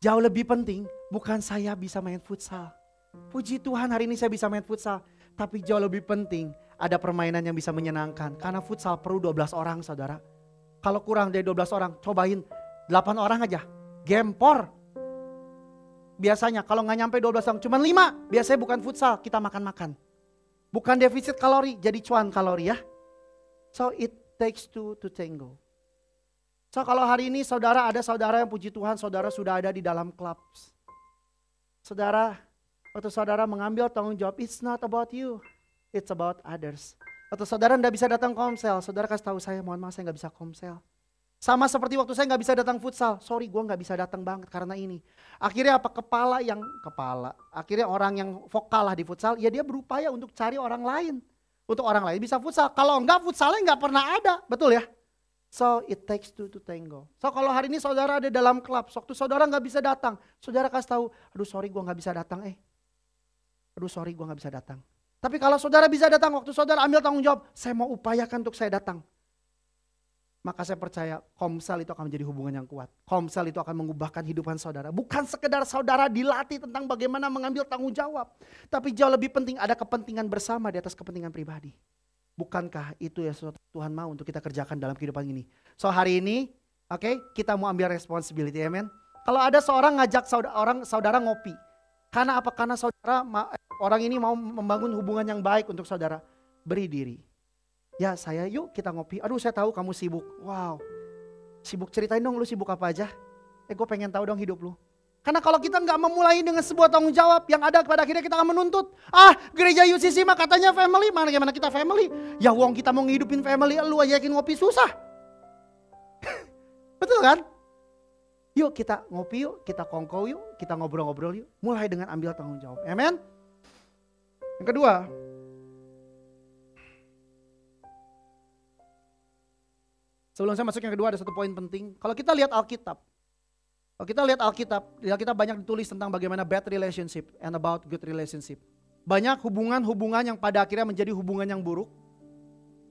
Jauh lebih penting bukan saya bisa main futsal. Puji Tuhan hari ini saya bisa main futsal. Tapi jauh lebih penting ada permainan yang bisa menyenangkan. Karena futsal perlu 12 orang saudara. Kalau kurang dari 12 orang cobain 8 orang aja. Gempor. Biasanya kalau gak nyampe 12 orang cuma 5. Biasanya bukan futsal, kita makan-makan. Bukan defisit kalori, jadi cuan kalori ya. So it takes two to tango. So kalau hari ini saudara ada saudara yang puji Tuhan saudara sudah ada di dalam klub. Saudara, waktu saudara mengambil tanggung jawab, it's not about you, it's about others. Waktu saudara tidak bisa datang komsel, saudara kasih tahu saya, mohon maaf saya nggak bisa komsel. Sama seperti waktu saya nggak bisa datang futsal, sorry gue nggak bisa datang banget karena ini. Akhirnya apa? Akhirnya orang yang vokal lah di futsal, ya dia berupaya untuk cari orang lain. Untuk orang lain bisa futsal, kalau enggak futsalnya nggak pernah ada, betul ya? So it takes two to tango. So kalau hari ini saudara ada dalam klub, waktu saudara nggak bisa datang, saudara kasih tahu, aduh sorry gue nggak bisa datang Aduh sorry gue nggak bisa datang. Tapi kalau saudara bisa datang, waktu saudara ambil tanggung jawab, saya mau upayakan untuk saya datang. Maka saya percaya komsel itu akan menjadi hubungan yang kuat. Komsel itu akan mengubahkan kehidupan saudara. Bukan sekedar saudara dilatih tentang bagaimana mengambil tanggung jawab. Tapi jauh lebih penting ada kepentingan bersama di atas kepentingan pribadi. Bukankah itu yang Tuhan mau untuk kita kerjakan dalam kehidupan ini? So hari ini, kita mau ambil responsibility, amen. Kalau ada seorang ngajak saudara ngopi. Karena apa? Karena orang ini mau membangun hubungan yang baik untuk saudara. Beri diri. Ya saya yuk kita ngopi. Aduh saya tahu kamu sibuk. Wow. Sibuk, ceritain dong lu sibuk apa aja. Gue pengen tahu dong hidup lu. Karena kalau kita nggak memulai dengan sebuah tanggung jawab yang ada pada akhirnya kita akan menuntut. Gereja UCC mah katanya family. Mana gimana kita family? Ya wong kita mau ngehidupin family lu ajakin ngopi susah. Betul kan? Yuk kita ngopi yuk, kita kongko yuk, kita ngobrol-ngobrol yuk. Mulai dengan ambil tanggung jawab. Amen. Yang kedua. Sebelum saya masuk yang kedua ada satu poin penting. Kalau kita lihat Alkitab. Banyak ditulis tentang bagaimana bad relationship and about good relationship. Banyak hubungan-hubungan yang pada akhirnya menjadi hubungan yang buruk.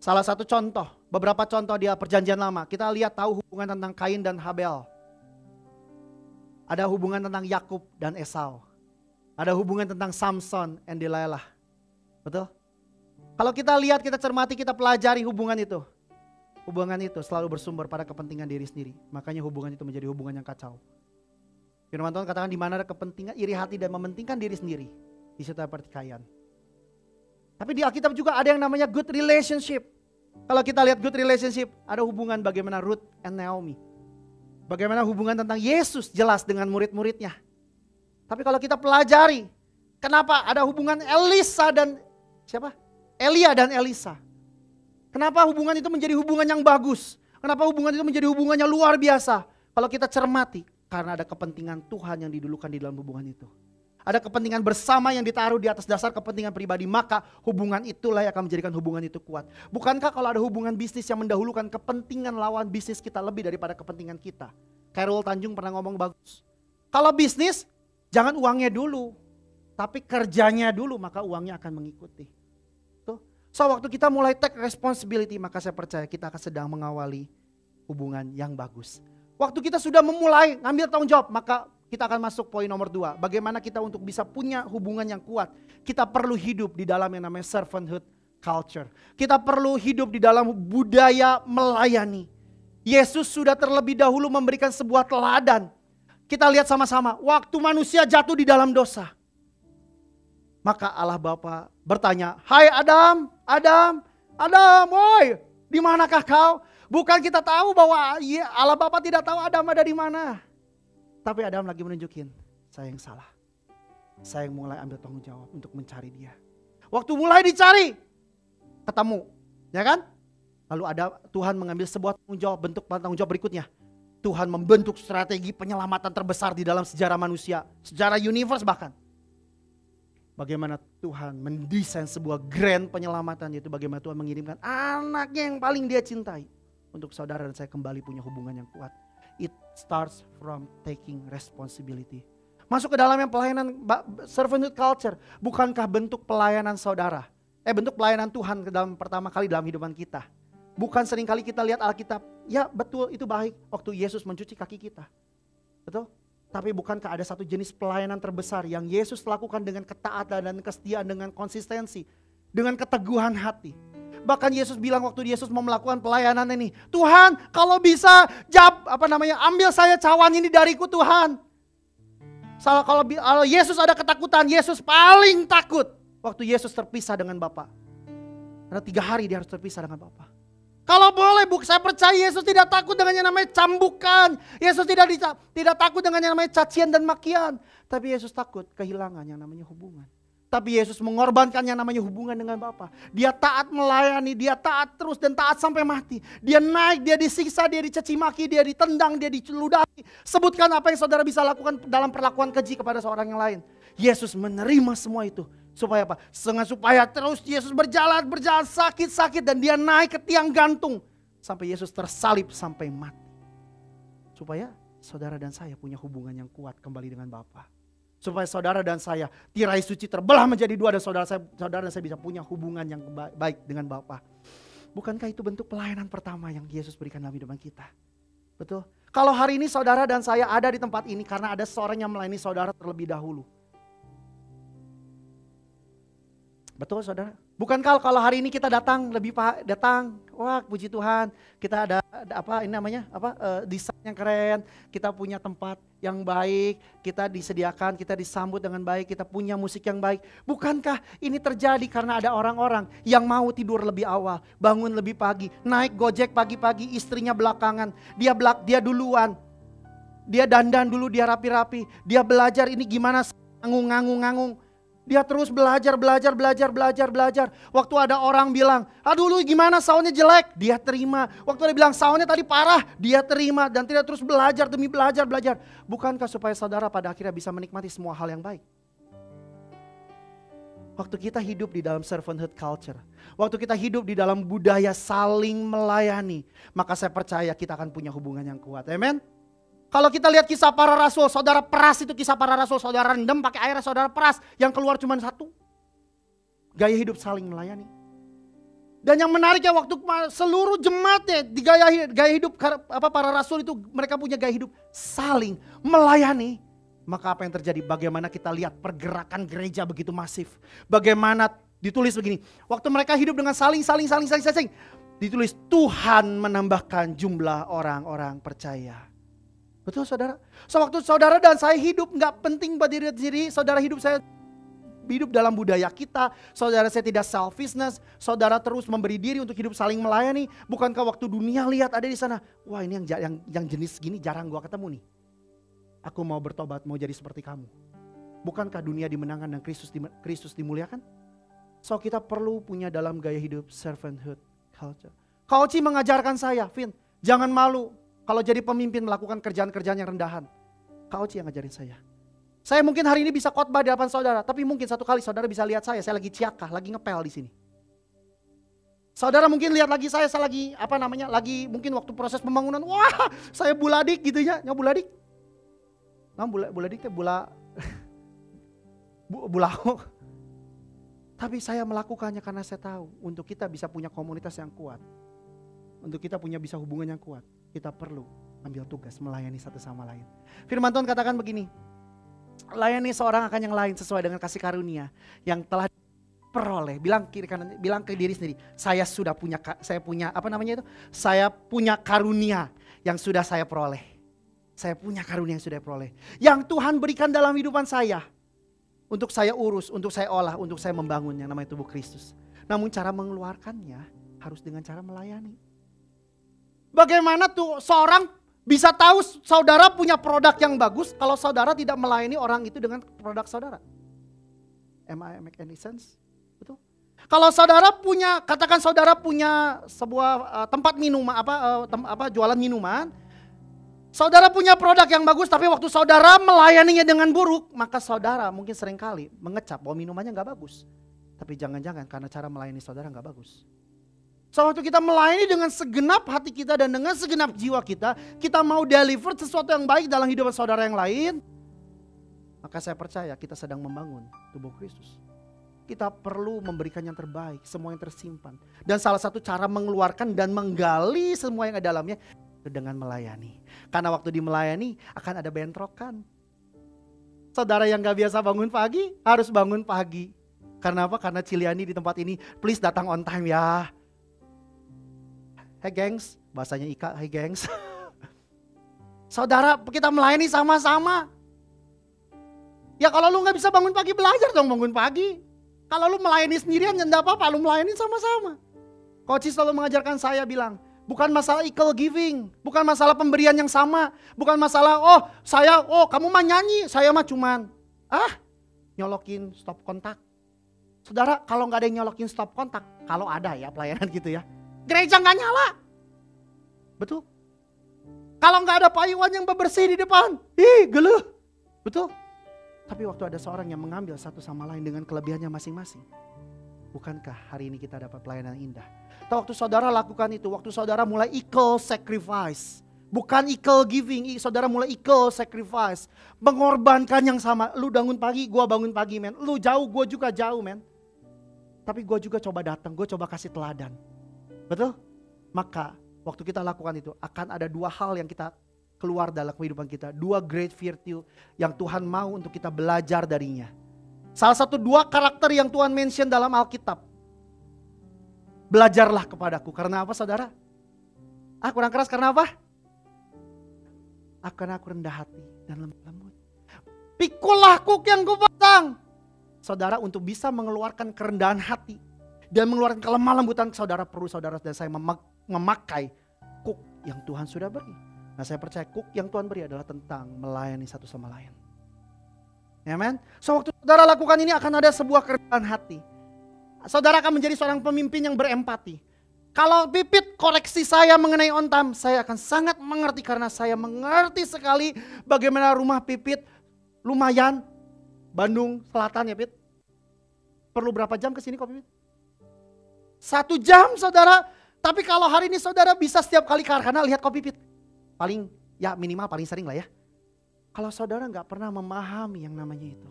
Salah satu contoh, beberapa contoh di Perjanjian Lama. Kita lihat tahu hubungan tentang Kain dan Habel. Ada hubungan tentang Yakub dan Esau. Ada hubungan tentang Samson and Delilah. Betul? Kalau kita lihat, kita cermati, kita pelajari hubungan itu. Hubungan itu selalu bersumber pada kepentingan diri sendiri. Makanya hubungan itu menjadi hubungan yang kacau. Firman Tuhan katakan di mana ada kepentingan, iri hati dan mementingkan diri sendiri. Di situ ada pertikaian. Tapi di Alkitab juga ada yang namanya good relationship. Kalau kita lihat good relationship, ada hubungan bagaimana Ruth and Naomi. Bagaimana hubungan tentang Yesus jelas dengan murid-muridnya. Tapi kalau kita pelajari, kenapa ada hubungan Elia dan Elisa. Kenapa hubungan itu menjadi hubungan yang bagus? Kenapa hubungan itu menjadi hubungan yang luar biasa? Kalau kita cermati, karena ada kepentingan Tuhan yang didulukan di dalam hubungan itu. Ada kepentingan bersama yang ditaruh di atas dasar kepentingan pribadi. Maka hubungan itulah yang akan menjadikan hubungan itu kuat. Bukankah kalau ada hubungan bisnis yang mendahulukan kepentingan lawan bisnis kita lebih daripada kepentingan kita? Khairul Tanjung pernah ngomong bagus. Kalau bisnis, jangan uangnya dulu. Tapi kerjanya dulu, maka uangnya akan mengikuti. Tuh. So waktu kita mulai take responsibility, maka saya percaya kita akan sedang mengawali hubungan yang bagus. Waktu kita sudah memulai ngambil tanggung jawab, maka kita akan masuk poin nomor 2. Bagaimana kita untuk bisa punya hubungan yang kuat. Kita perlu hidup di dalam yang namanya servanthood culture. Kita perlu hidup di dalam budaya melayani. Yesus sudah terlebih dahulu memberikan sebuah teladan. Kita lihat sama-sama. Waktu manusia jatuh di dalam dosa. Maka Allah Bapa bertanya, "Hai Adam, Adam, Adam, woi, di manakah kau?" Bukan kita tahu bahwa Allah Bapa tidak tahu Adam ada di mana. Tapi Adam lagi menunjukin, saya yang salah. Saya yang mulai ambil tanggung jawab untuk mencari dia. Waktu mulai dicari, ketemu. Ya kan? Lalu ada Tuhan mengambil sebuah tanggung jawab, bentuk tanggung jawab berikutnya. Tuhan membentuk strategi penyelamatan terbesar di dalam sejarah manusia. Sejarah universe bahkan. Bagaimana Tuhan mendesain sebuah grand penyelamatan. Yaitu bagaimana Tuhan mengirimkan anaknya yang paling dia cintai. Untuk saudara dan saya kembali punya hubungan yang kuat. It starts from taking responsibility. Masuk ke dalam yang pelayanan servanthood culture. Bukankah bentuk pelayanan saudara? Bentuk pelayanan Tuhan dalam pertama kali dalam hidupan kita. Bukan seringkali kita lihat Alkitab. Ya betul itu baik waktu Yesus mencuci kaki kita. Betul? Tapi bukankah ada satu jenis pelayanan terbesar yang Yesus lakukan dengan ketaatan dan kesetiaan, dengan konsistensi. Dengan keteguhan hati. Bahkan Yesus bilang waktu Yesus mau melakukan pelayanan ini, Tuhan kalau bisa ambil saya cawan ini dariku Tuhan. Kalau Yesus ada ketakutan, Yesus paling takut waktu Yesus terpisah dengan Bapa. Karena 3 hari dia harus terpisah dengan Bapa. Kalau boleh saya percaya Yesus tidak takut dengan yang namanya cambukan. Yesus tidak takut dengan yang namanya cacian dan makian. Tapi Yesus takut kehilangan yang namanya hubungan. Tapi Yesus mengorbankan yang namanya hubungan dengan Bapa. Dia taat melayani, dia taat terus dan taat sampai mati. Dia naik, dia disiksa, dia dicaci maki, dia ditendang, dia diceludahi. Sebutkan apa yang saudara bisa lakukan dalam perlakuan keji kepada seorang yang lain. Yesus menerima semua itu. Supaya apa? Supaya terus Yesus berjalan sakit-sakit dan dia naik ke tiang gantung. Sampai Yesus tersalib sampai mati. Supaya saudara dan saya punya hubungan yang kuat kembali dengan Bapa. Supaya saudara dan saya tirai suci terbelah menjadi 2 dan saudara dan saya bisa punya hubungan yang baik dengan Bapa. Bukankah itu bentuk pelayanan pertama yang Yesus berikan dalam hidup kita? Betul? Kalau hari ini saudara dan saya ada di tempat ini karena ada seorang yang melayani saudara terlebih dahulu. Betul saudara? Bukankah kalau hari ini kita datang, wah puji Tuhan, kita ada desain yang keren, kita punya tempat yang baik, kita disediakan, kita disambut dengan baik, kita punya musik yang baik. Bukankah ini terjadi karena ada orang-orang yang mau tidur lebih awal, bangun lebih pagi, naik Gojek pagi-pagi, istrinya belakangan, dia duluan, dia dandan dulu, dia rapi-rapi, dia belajar ini gimana ngangung. Dia terus belajar. Waktu ada orang bilang, aduh lu gimana soundnya jelek, dia terima. Waktu dia bilang soundnya tadi parah, dia terima. Dan tidak terus belajar demi belajar. Bukankah supaya saudara pada akhirnya bisa menikmati semua hal yang baik? Waktu kita hidup di dalam servanthood culture, waktu kita hidup di dalam budaya saling melayani, maka saya percaya kita akan punya hubungan yang kuat. Amen? Kalau kita lihat kisah para rasul, saudara peras itu kisah para rasul, saudara rendam pakai air, saudara peras, yang keluar cuma 1. Gaya hidup saling melayani. Dan yang menariknya waktu seluruh jemaatnya di gaya hidup para rasul itu mereka punya gaya hidup saling melayani. Maka apa yang terjadi? Bagaimana kita lihat pergerakan gereja begitu masif. Bagaimana ditulis begini, waktu mereka hidup dengan saling, ditulis Tuhan menambahkan jumlah orang-orang percaya. Betul saudara? Waktu saudara dan saya hidup gak penting buat diri sendiri, saudara hidup saya hidup dalam budaya kita, saudara saya tidak selfishness, saudara terus memberi diri untuk hidup saling melayani. Bukankah waktu dunia lihat ada di sana, wah ini yang jenis gini jarang gua ketemu nih. Aku mau bertobat, mau jadi seperti kamu. Bukankah dunia dimenangkan dan Kristus dimuliakan? So kita perlu punya dalam gaya hidup servanthood culture. Kauci mengajarkan saya, Vin, jangan malu. Kalau jadi pemimpin melakukan kerjaan-kerjaan yang rendahan. Kak Oci yang ngajarin saya. Saya mungkin hari ini bisa khotbah di hadapan saudara, tapi mungkin satu kali saudara bisa lihat saya lagi ciakah, lagi ngepel di sini. Saudara mungkin lihat lagi saya lagi lagi mungkin waktu proses pembangunan, wah saya buladik gitu ya, buladik. Nah, buladik teh bulahu. Tapi saya melakukannya karena saya tahu untuk kita bisa punya komunitas yang kuat. Untuk kita bisa hubungan yang kuat, kita perlu ambil tugas melayani satu sama lain. Firman Tuhan katakan begini, layani seorang akan yang lain sesuai dengan kasih karunia yang telah peroleh. Bilang kiri kanan, bilang ke diri sendiri, saya punya karunia yang sudah saya peroleh. Saya punya karunia yang sudah peroleh. Yang Tuhan berikan dalam kehidupan saya. Untuk saya urus, untuk saya olah, untuk saya membangun yang namanya tubuh Kristus. Namun cara mengeluarkannya harus dengan cara melayani. Bagaimana tuh seorang bisa tahu saudara punya produk yang bagus kalau saudara tidak melayani orang itu dengan produk saudara? Am I make any sense? Betul? Kalau saudara punya, katakan saudara punya sebuah tempat minuman, jualan minuman. Saudara punya produk yang bagus tapi waktu saudara melayaninya dengan buruk, maka saudara mungkin seringkali mengecap bahwa minumannya gak bagus. Tapi jangan-jangan karena cara melayani saudara gak bagus. So, waktu kita melayani dengan segenap hati kita dan dengan segenap jiwa kita mau deliver sesuatu yang baik dalam hidup saudara yang lain, maka saya percaya kita sedang membangun tubuh Kristus. Kita perlu memberikan yang terbaik, semua yang tersimpan. Dan salah satu cara mengeluarkan dan menggali semua yang ada dalamnya dengan melayani. Karena waktu di melayani akan ada bentrokan. Saudara yang gak biasa bangun pagi harus bangun pagi. Karena apa? Karena Ciliani di tempat ini please datang on time ya. Hey gengs, bahasanya Ika, hey gengs. Saudara, kita melayani sama-sama. Ya kalau lu gak bisa bangun pagi, belajar dong bangun pagi. Kalau lu melayani sendirian ya enggak apa-apa, lu melayani sama-sama. Coach selalu mengajarkan saya bilang, bukan masalah equal giving, bukan masalah pemberian yang sama, bukan masalah kamu mah nyanyi, saya mah cuman nyolokin stop kontak. Saudara, kalau gak ada yang nyolokin stop kontak, kalau ada ya pelayanan gitu ya, gereja gak nyala. Betul? Kalau gak ada payungan yang bebersih di depan, geluh. Betul? Tapi waktu ada seorang yang mengambil satu sama lain dengan kelebihannya masing-masing, bukankah hari ini kita dapat pelayanan indah? Tahu waktu saudara lakukan itu, waktu saudara mulai equal sacrifice, bukan equal giving, saudara mulai equal sacrifice, mengorbankan yang sama. Lu bangun pagi, gua bangun pagi men. Lu jauh, gua juga jauh men. Tapi gua juga coba datang, gua coba kasih teladan. Betul? Maka waktu kita lakukan itu akan ada dua hal yang kita keluar dalam kehidupan kita. Dua great virtue yang Tuhan mau untuk kita belajar darinya. Salah satu dua karakter yang Tuhan mention dalam Alkitab. Belajarlah kepadaku. Karena apa saudara? Kurang keras karena apa? Karena aku rendah hati dan lemah lembut. Pikulah kuk yang kupasang. Saudara, untuk bisa mengeluarkan kerendahan hati dan mengeluarkan kelemah lembutan saudara, perlu saudara dan saya memakai kuk yang Tuhan sudah beri. Nah saya percaya kuk yang Tuhan beri adalah tentang melayani satu sama lain. Amen. So waktu saudara lakukan ini akan ada sebuah kerendahan hati. Saudara akan menjadi seorang pemimpin yang berempati. Kalau Pipit koreksi saya mengenai on time, saya akan sangat mengerti karena saya mengerti sekali bagaimana rumah Pipit lumayan. Bandung Selatan ya Pit. Perlu berapa jam ke sini kok Pipit? 1 jam saudara. Tapi kalau hari ini saudara bisa setiap kali karena lihat kok Pipit. Paling ya minimal paling sering lah ya. Kalau saudara gak pernah memahami yang namanya itu.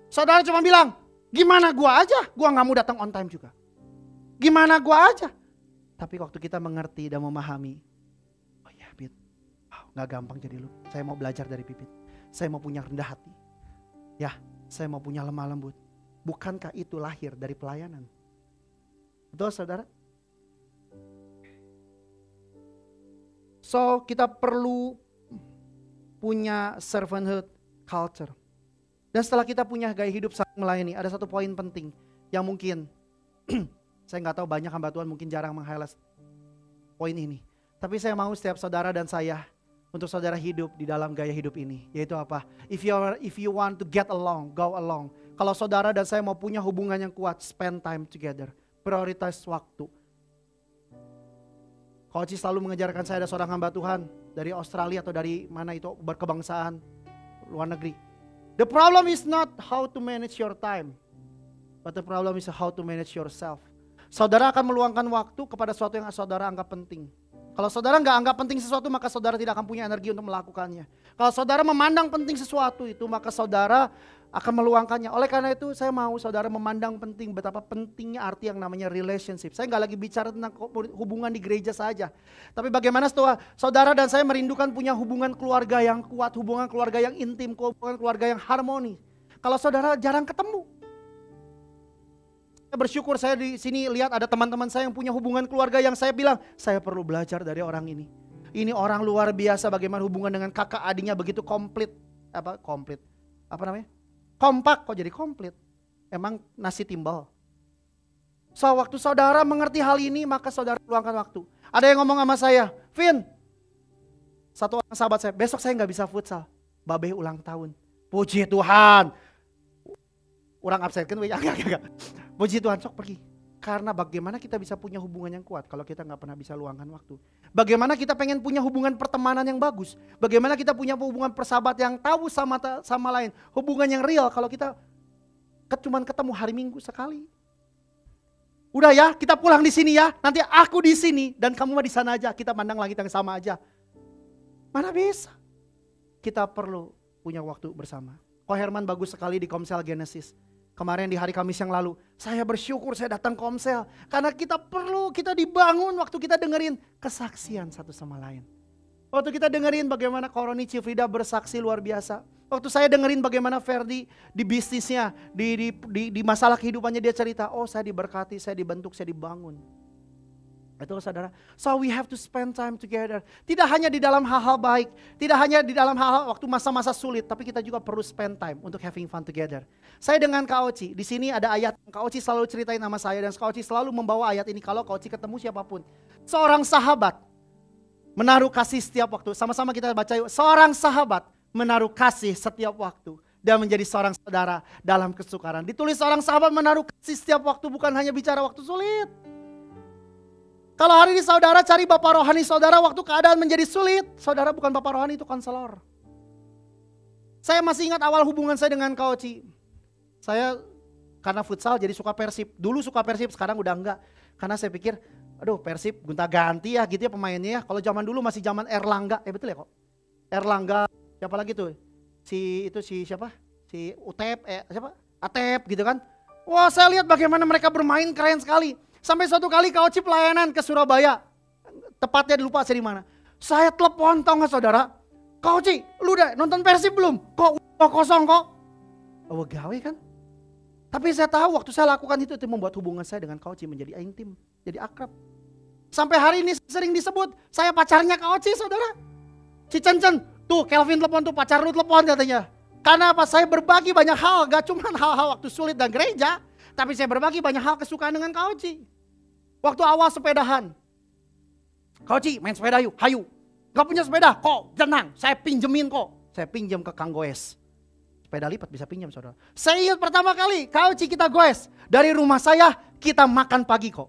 Saudara cuma bilang, gimana gua aja, gua gak mau datang on time juga. Gimana gua aja. Tapi waktu kita mengerti dan memahami, oh ya Pit, gak gampang jadi lu. Saya mau belajar dari Pipit. Saya mau punya rendah hati. Ya, saya mau punya lemah lembut. Bukankah itu lahir dari pelayanan? Betul saudara? So kita perlu punya servanthood culture. Dan setelah kita punya gaya hidup saling melayani, ada satu poin penting yang mungkin saya nggak tahu banyak hamba Tuhan mungkin jarang meng-highlight poin ini. Tapi saya mau setiap saudara dan saya untuk saudara hidup di dalam gaya hidup ini, yaitu apa? If you want to get along, go along. Kalau saudara dan saya mau punya hubungan yang kuat, spend time together. Prioritas waktu. Coach selalu mengajarkan saya, ada seorang hamba Tuhan dari Australia atau dari mana itu berkebangsaan luar negeri. The problem is not how to manage your time, but the problem is how to manage yourself. Saudara akan meluangkan waktu kepada sesuatu yang saudara anggap penting. Kalau saudara nggak anggap penting sesuatu, maka saudara tidak akan punya energi untuk melakukannya. Kalau saudara memandang penting sesuatu itu, maka saudara akan meluangkannya. Oleh karena itu saya mau saudara memandang penting betapa pentingnya arti yang namanya relationship. Saya nggak lagi bicara tentang hubungan di gereja saja. Tapi bagaimana setelah saudara dan saya merindukan punya hubungan keluarga yang kuat, hubungan keluarga yang intim, hubungan keluarga yang harmoni. Kalau saudara jarang ketemu. Saya bersyukur saya di sini lihat ada teman-teman saya yang punya hubungan keluarga yang saya bilang, saya perlu belajar dari orang ini. Ini orang luar biasa bagaimana hubungan dengan kakak adiknya begitu komplit. Apa namanya? Kompak, kok jadi komplit? Emang nasi timbal. So waktu saudara mengerti hal ini, maka saudara luangkan waktu. Ada yang ngomong sama saya, Vin, satu orang sahabat saya, besok saya nggak bisa futsal. Babe ulang tahun. Puji Tuhan. Orang absen kan, puji Tuhan, sok pergi. Karena bagaimana kita bisa punya hubungan yang kuat kalau kita nggak pernah bisa luangkan waktu. Bagaimana kita pengen punya hubungan pertemanan yang bagus. Bagaimana kita punya hubungan persahabat yang tahu sama lain. Hubungan yang real kalau kita cuman ketemu hari Minggu sekali. Udah ya, kita pulang di sini ya. Nanti aku di sini dan kamu mah di sana aja. Kita pandang langit yang sama aja. Mana bisa? Kita perlu punya waktu bersama. Ko Herman bagus sekali di Komsel Genesis. Kemarin di hari Kamis yang lalu, saya bersyukur saya datang Komsel. Karena kita dibangun waktu kita dengerin kesaksian satu sama lain. Waktu kita dengerin bagaimana Koroni Cifrida bersaksi luar biasa. Waktu saya dengerin bagaimana Ferdi di bisnisnya, di masalah kehidupannya dia cerita, oh saya diberkati, saya dibentuk, saya dibangun. Betul saudara? So we have to spend time together. Tidak hanya di dalam hal-hal baik, tidak hanya di dalam hal-hal waktu masa-masa sulit, tapi kita juga perlu spend time untuk having fun together. Saya dengan Kak Oci, di sini ada ayat yang Kak Oci selalu ceritain sama saya dan Kak Oci selalu membawa ayat ini kalau Kak Oci ketemu siapapun. Seorang sahabat menaruh kasih setiap waktu. Sama-sama kita baca yuk. Seorang sahabat menaruh kasih setiap waktu dan menjadi seorang saudara dalam kesukaran. Ditulis seorang sahabat menaruh kasih setiap waktu, bukan hanya bicara waktu sulit. Kalau hari ini saudara cari bapak rohani saudara waktu keadaan menjadi sulit, saudara bukan bapak rohani, itu konselor. Saya masih ingat awal hubungan saya dengan Kak Oci. Saya karena futsal jadi suka Persib. Dulu suka Persib, sekarang udah enggak. Karena saya pikir, aduh Persib gonta ganti ya gitu ya pemainnya ya. Kalau zaman dulu masih zaman Erlangga, betul ya kok. Erlangga, siapa lagi tuh? Si siapa? Si Utep, siapa? Atep gitu kan. Wah saya lihat bagaimana mereka bermain keren sekali. Sampai suatu kali Kak Oci pelayanan ke Surabaya. Tepatnya lupa saya di mana. Saya telepon, tau gak saudara? Kak Oci, lu udah nonton Persib belum? Kok kosong kok? Oh gawe kan? Tapi saya tahu waktu saya lakukan itu membuat hubungan saya dengan Kak Oci menjadi intim, jadi akrab. Sampai hari ini sering disebut, saya pacarnya Kak Oci saudara. Si Cencen, tuh Kelvin telepon tuh pacar lu telepon katanya. Karena apa? Saya berbagi banyak hal, gak cuma hal-hal waktu sulit dan gereja. Tapi saya berbagi banyak hal kesukaan dengan Kak Oci. Waktu awal sepedahan. Kak Oci main sepeda yuk, hayu. Gak punya sepeda, kok tenang, saya pinjemin kok. Saya pinjam ke Kang Goes. Sepeda lipat bisa pinjam saudara. Saya ingat pertama kali, Kak Oci kita goes. Dari rumah saya kita makan pagi kok.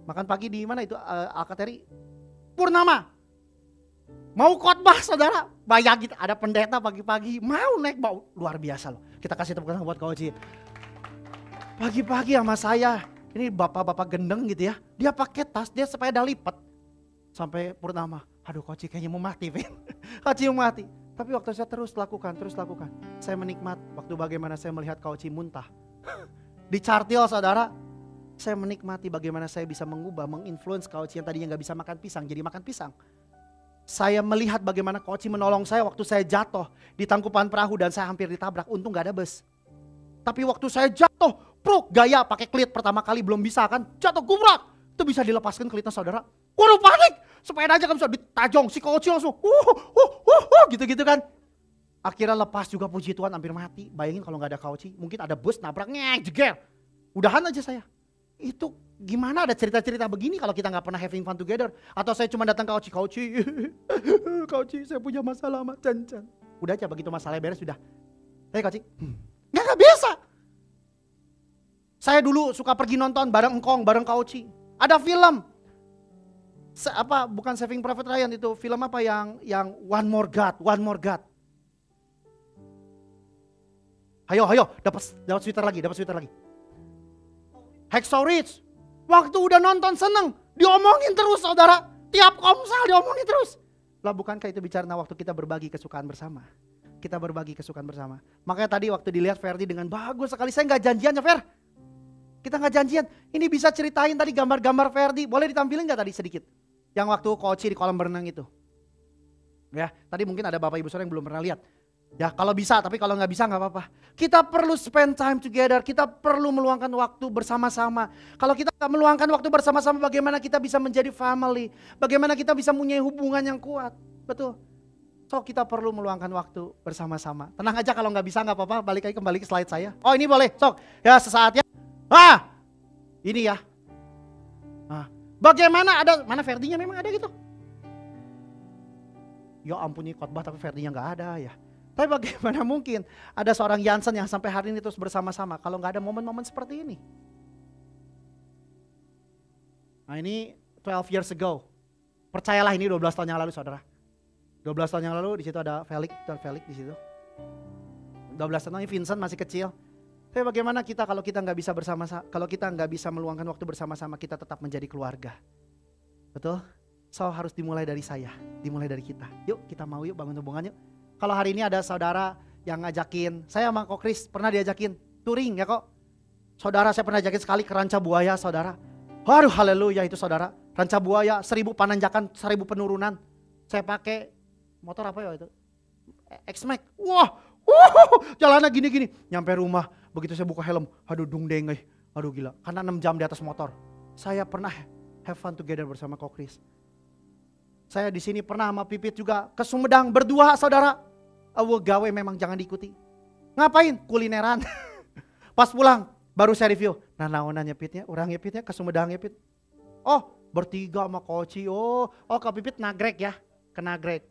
Makan pagi di mana itu? Alkateri Purnama. Mau khotbah saudara. Bayangin ada pendeta pagi-pagi. Mau naik bau. Luar biasa loh. Kita kasih tepuk tangan buat Kak Oci. Pagi-pagi sama saya. Ini bapak-bapak gendeng gitu ya. Dia pakai tas, dia sepeda lipat. Sampai Purnama. Aduh Kak Oci kayaknya mau mati. Kak Oci mau mati. Tapi waktu saya terus lakukan. Saya menikmat waktu bagaimana saya melihat Kak Oci muntah. Di Cartil saudara. Saya menikmati bagaimana saya bisa mengubah, menginfluence Kak Oci yang tadinya gak bisa makan pisang. Jadi makan pisang. Saya melihat bagaimana Kak Oci menolong saya waktu saya jatuh di tangkupan perahu dan saya hampir ditabrak. Untung gak ada bus. Tapi waktu saya jatuh, gaya pakai klit pertama kali belum bisa kan. Jatuh gubrak. Itu bisa dilepaskan kelitnya saudara. Waduh panik. Sepeda aja kan bisa ditajong. Si Kak Oci langsung gitu-gitu kan. Akhirnya lepas juga puji Tuhan hampir mati. Bayangin kalau gak ada Kak Oci. Mungkin ada bus nabrak jeger. Udahan aja saya. Itu gimana ada cerita-cerita begini kalau kita gak pernah having fun together. Atau saya cuma datang Kak Oci. Kak Oci saya punya masalah sama Can. Udah aja begitu masalahnya beres sudah. Kak Oci. Gak biasa. Saya dulu suka pergi nonton bareng Engkong, bareng Kak Oci. Ada film. Bukan Saving Private Ryan itu. Film apa yang One More God. Ayo, dapat sweater lagi. Hacksaw Ridge. Waktu udah nonton seneng, diomongin terus saudara. Tiap komsel diomongin terus. Lah bukankah itu bicara waktu kita berbagi kesukaan bersama? Kita berbagi kesukaan bersama. Makanya tadi waktu dilihat Ferdi dengan bagus sekali. Saya nggak janjian ya Fer. Kita nggak janjian. Ini bisa ceritain tadi gambar-gambar Ferdi. Boleh ditampilin nggak tadi sedikit? Yang waktu Koci di kolam berenang itu. Ya, tadi mungkin ada Bapak Ibu Saudara yang belum pernah lihat. Ya kalau bisa, tapi kalau nggak bisa nggak apa-apa. Kita perlu spend time together, kita perlu meluangkan waktu bersama-sama. Kalau kita nggak meluangkan waktu bersama-sama, bagaimana kita bisa menjadi family? Bagaimana kita bisa mempunyai hubungan yang kuat? Betul. So kita perlu meluangkan waktu bersama-sama. Tenang aja kalau nggak bisa nggak apa-apa, kembali ke slide saya. Oh ini boleh, sok. Ya sesaatnya. Ini ya. Bagaimana mana Ferdinya memang ada gitu? Ya ampun ini khotbah tapi Ferdinya nggak ada ya. Tapi bagaimana mungkin ada seorang Jansen yang sampai hari ini terus bersama-sama kalau nggak ada momen-momen seperti ini. Nah ini 12 years ago. Percayalah ini 12 tahun yang lalu saudara. 12 tahun yang lalu di situ ada Felix di situ. 12 tahun ini Vincent masih kecil. Tapi bagaimana kita kalau kita nggak bisa bersama-sama, kalau kita nggak bisa meluangkan waktu bersama-sama, kita tetap menjadi keluarga. Betul? So harus dimulai dari saya, dimulai dari kita. Yuk kita mau yuk bangun hubungan yuk. Kalau hari ini ada saudara yang ngajakin, saya sama Kok Kris pernah diajakin touring ya kok. Saudara saya pernah ajakin sekali ke Ranca Buaya saudara. Aduh haleluya itu saudara. Ranca Buaya 1000 pananjakan, 1000 penurunan. Saya pakai motor apa ya itu? X-Max. Wah, jalannya gini-gini. Nyampe rumah, begitu saya buka helm, aduh dungdeng aduh gila. Karena 6 jam di atas motor. Saya pernah have fun together bersama Kok Kris. Saya di sini pernah sama Pipit juga ke Sumedang berdua saudara. Gawe memang jangan diikuti. Ngapain? Kulineran. Pas pulang baru saya review. Nah naonannya Pitnya, orangnya Pitnya ke Sumedang ya Pit. Oh bertiga sama Koci. Oh Kak Pipit nagrek ya, ke nagrek.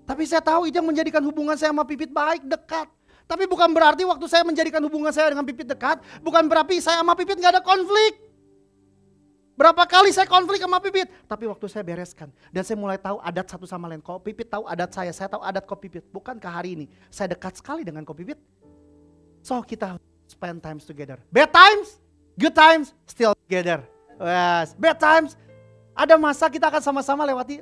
Tapi saya tahu itu yang menjadikan hubungan saya sama Pipit baik, dekat. Tapi bukan berarti waktu saya menjadikan hubungan saya dengan Pipit dekat, bukan berarti saya sama Pipit gak ada konflik. Berapa kali saya konflik sama Pipit, tapi waktu saya bereskan. Dan saya mulai tahu adat satu sama lain. Kalau Pipit tahu adat saya tahu adat Ko Pipit. Bukankah hari ini saya dekat sekali dengan Ko Pipit? So kita spend times together. Bad times, good times, still together. Yes. Bad times, ada masa kita akan sama-sama lewati.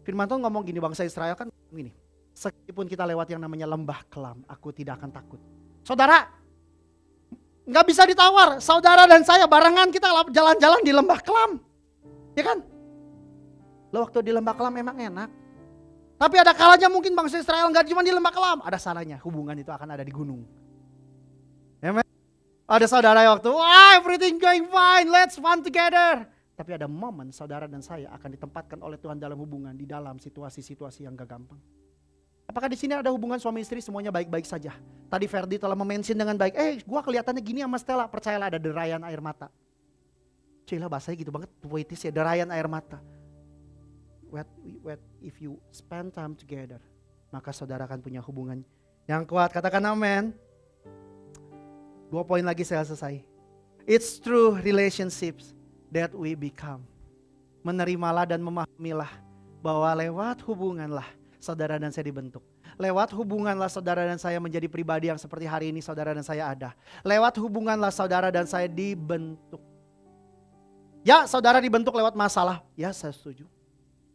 Firman Tuhan ngomong gini, bangsa Israel kan gini. Sekalipun kita lewat yang namanya lembah kelam, aku tidak akan takut. Saudara, nggak bisa ditawar, saudara dan saya barengan kita jalan-jalan di lembah kelam. Ya kan? Lo waktu di lembah kelam memang enak. Tapi ada kalanya mungkin bangsa Israel nggak cuma di lembah kelam. Ada salahnya, hubungan itu akan ada di gunung. Amen. Ada saudara yang waktu, everything going fine, let's fun together. Tapi ada momen saudara dan saya akan ditempatkan oleh Tuhan dalam hubungan, di dalam situasi-situasi yang gak gampang. Apakah di sini ada hubungan suami istri semuanya baik-baik saja? Tadi Ferdi telah mention dengan baik. Gua kelihatannya gini sama Stella. Percayalah ada derayan air mata. Cila bahasanya gitu banget. Puitis ya, derayan air mata. If you spend time together, maka saudara akan punya hubungan yang kuat. Katakan amen. 2 poin lagi saya selesai. It's through relationships that we become. Menerimalah dan memahamilah bahwa lewat hubunganlah saudara dan saya dibentuk. Lewat hubunganlah saudara dan saya menjadi pribadi yang seperti hari ini saudara dan saya ada. Lewat hubunganlah saudara dan saya dibentuk. Ya saudara dibentuk lewat masalah. Ya saya setuju.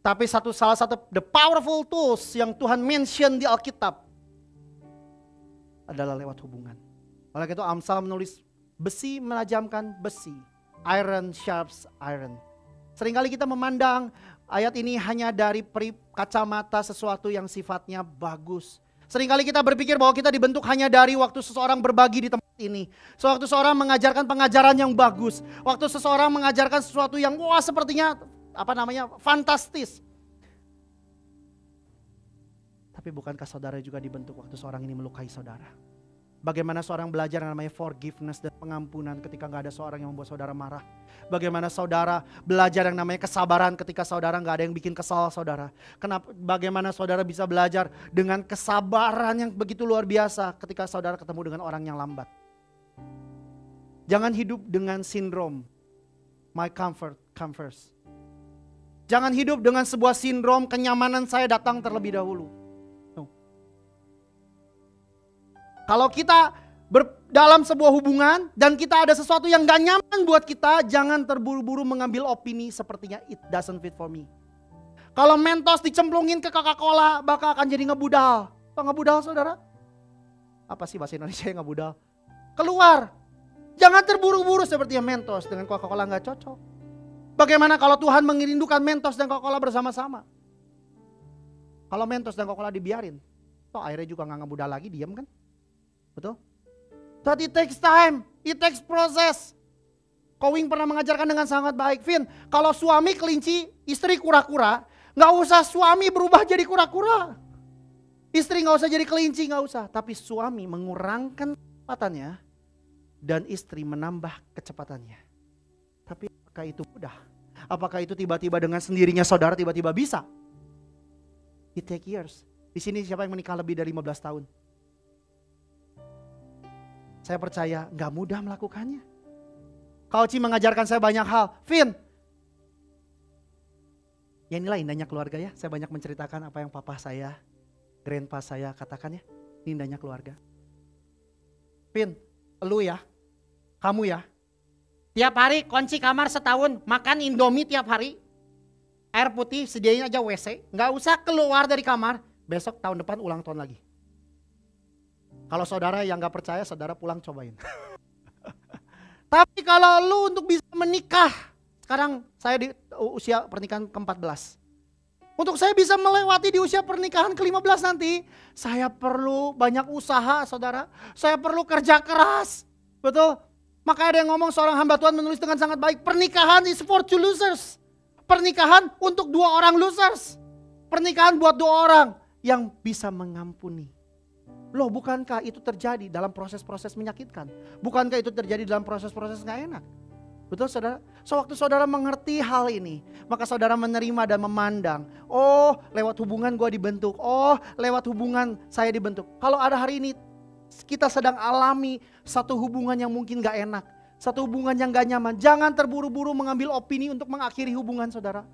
Tapi salah satu the powerful tools yang Tuhan mention di Alkitab adalah lewat hubungan. Oleh itu Amsal menulis besi menajamkan besi. Iron sharps iron. Seringkali kita memandang ayat ini hanya dari kacamata sesuatu yang sifatnya bagus. Seringkali kita berpikir bahwa kita dibentuk hanya dari waktu seseorang berbagi di tempat ini. Waktu seseorang mengajarkan pengajaran yang bagus. Waktu seseorang mengajarkan sesuatu yang sepertinya fantastis. Tapi bukankah saudara juga dibentuk waktu seorang ini melukai saudara? Bagaimana seorang belajar yang namanya forgiveness dan pengampunan ketika gak ada seorang yang membuat saudara marah. Bagaimana saudara belajar yang namanya kesabaran ketika saudara gak ada yang bikin kesal saudara. Bagaimana saudara bisa belajar dengan kesabaran yang begitu luar biasa ketika saudara ketemu dengan orang yang lambat. Jangan hidup dengan sindrom my comfort come first. Jangan hidup dengan sebuah sindrom kenyamanan saya datang terlebih dahulu. Kalau kita dalam sebuah hubungan dan kita ada sesuatu yang gak nyaman buat kita, jangan terburu-buru mengambil opini sepertinya it doesn't fit for me. Kalau Mentos dicemplungin ke Coca-Cola, bakal akan jadi ngebudal. Apa ngebudal saudara? Apa sih bahasa Indonesia yang ngebudal? Keluar. Jangan terburu-buru seperti yang Mentos dengan Coca-Cola gak cocok. Bagaimana kalau Tuhan mengerindukan Mentos dan Coca-Cola bersama-sama? Kalau Mentos dan Coca-Cola dibiarin, toh airnya juga gak ngebudal lagi, diam kan? Betul? But it takes time, it takes process. Kowing pernah mengajarkan dengan sangat baik, Vin, kalau suami kelinci, istri kura-kura, gak usah suami berubah jadi kura-kura. Istri gak usah jadi kelinci, gak usah. Tapi suami mengurangkan kecepatannya dan istri menambah kecepatannya. Tapi apakah itu mudah? Apakah itu tiba-tiba dengan sendirinya saudara tiba-tiba bisa? It take years. Di sini siapa yang menikah lebih dari 15 tahun? Saya percaya gak mudah melakukannya. Coach mengajarkan saya banyak hal. Vin, ya inilah indahnya keluarga ya. Saya banyak menceritakan apa yang papa saya, grandpa saya katakan ya. Ini indahnya keluarga. Vin, lu ya, kamu ya. Tiap hari kunci kamar setahun, makan Indomie tiap hari. Air putih sediain aja WC. Gak usah keluar dari kamar. Besok tahun depan ulang tahun lagi. Kalau saudara yang gak percaya, saudara pulang cobain. Tapi kalau lu untuk bisa menikah, sekarang saya di usia pernikahan ke-14. Untuk saya bisa melewati di usia pernikahan ke-15 nanti, saya perlu banyak usaha saudara. Saya perlu kerja keras. Betul? Makanya ada yang ngomong seorang hamba Tuhan menulis dengan sangat baik, pernikahan is for two losers. Pernikahan untuk 2 orang losers. Pernikahan buat 2 orang yang bisa mengampuni. Loh, bukankah itu terjadi dalam proses-proses menyakitkan? Bukankah itu terjadi dalam proses-proses gak enak? Betul saudara? Sewaktu saudara mengerti hal ini, maka saudara menerima dan memandang, oh lewat hubungan gua dibentuk, oh lewat hubungan saya dibentuk. Kalau ada hari ini kita sedang alami satu hubungan yang mungkin gak enak, satu hubungan yang gak nyaman, jangan terburu-buru mengambil opini untuk mengakhiri hubungan saudara.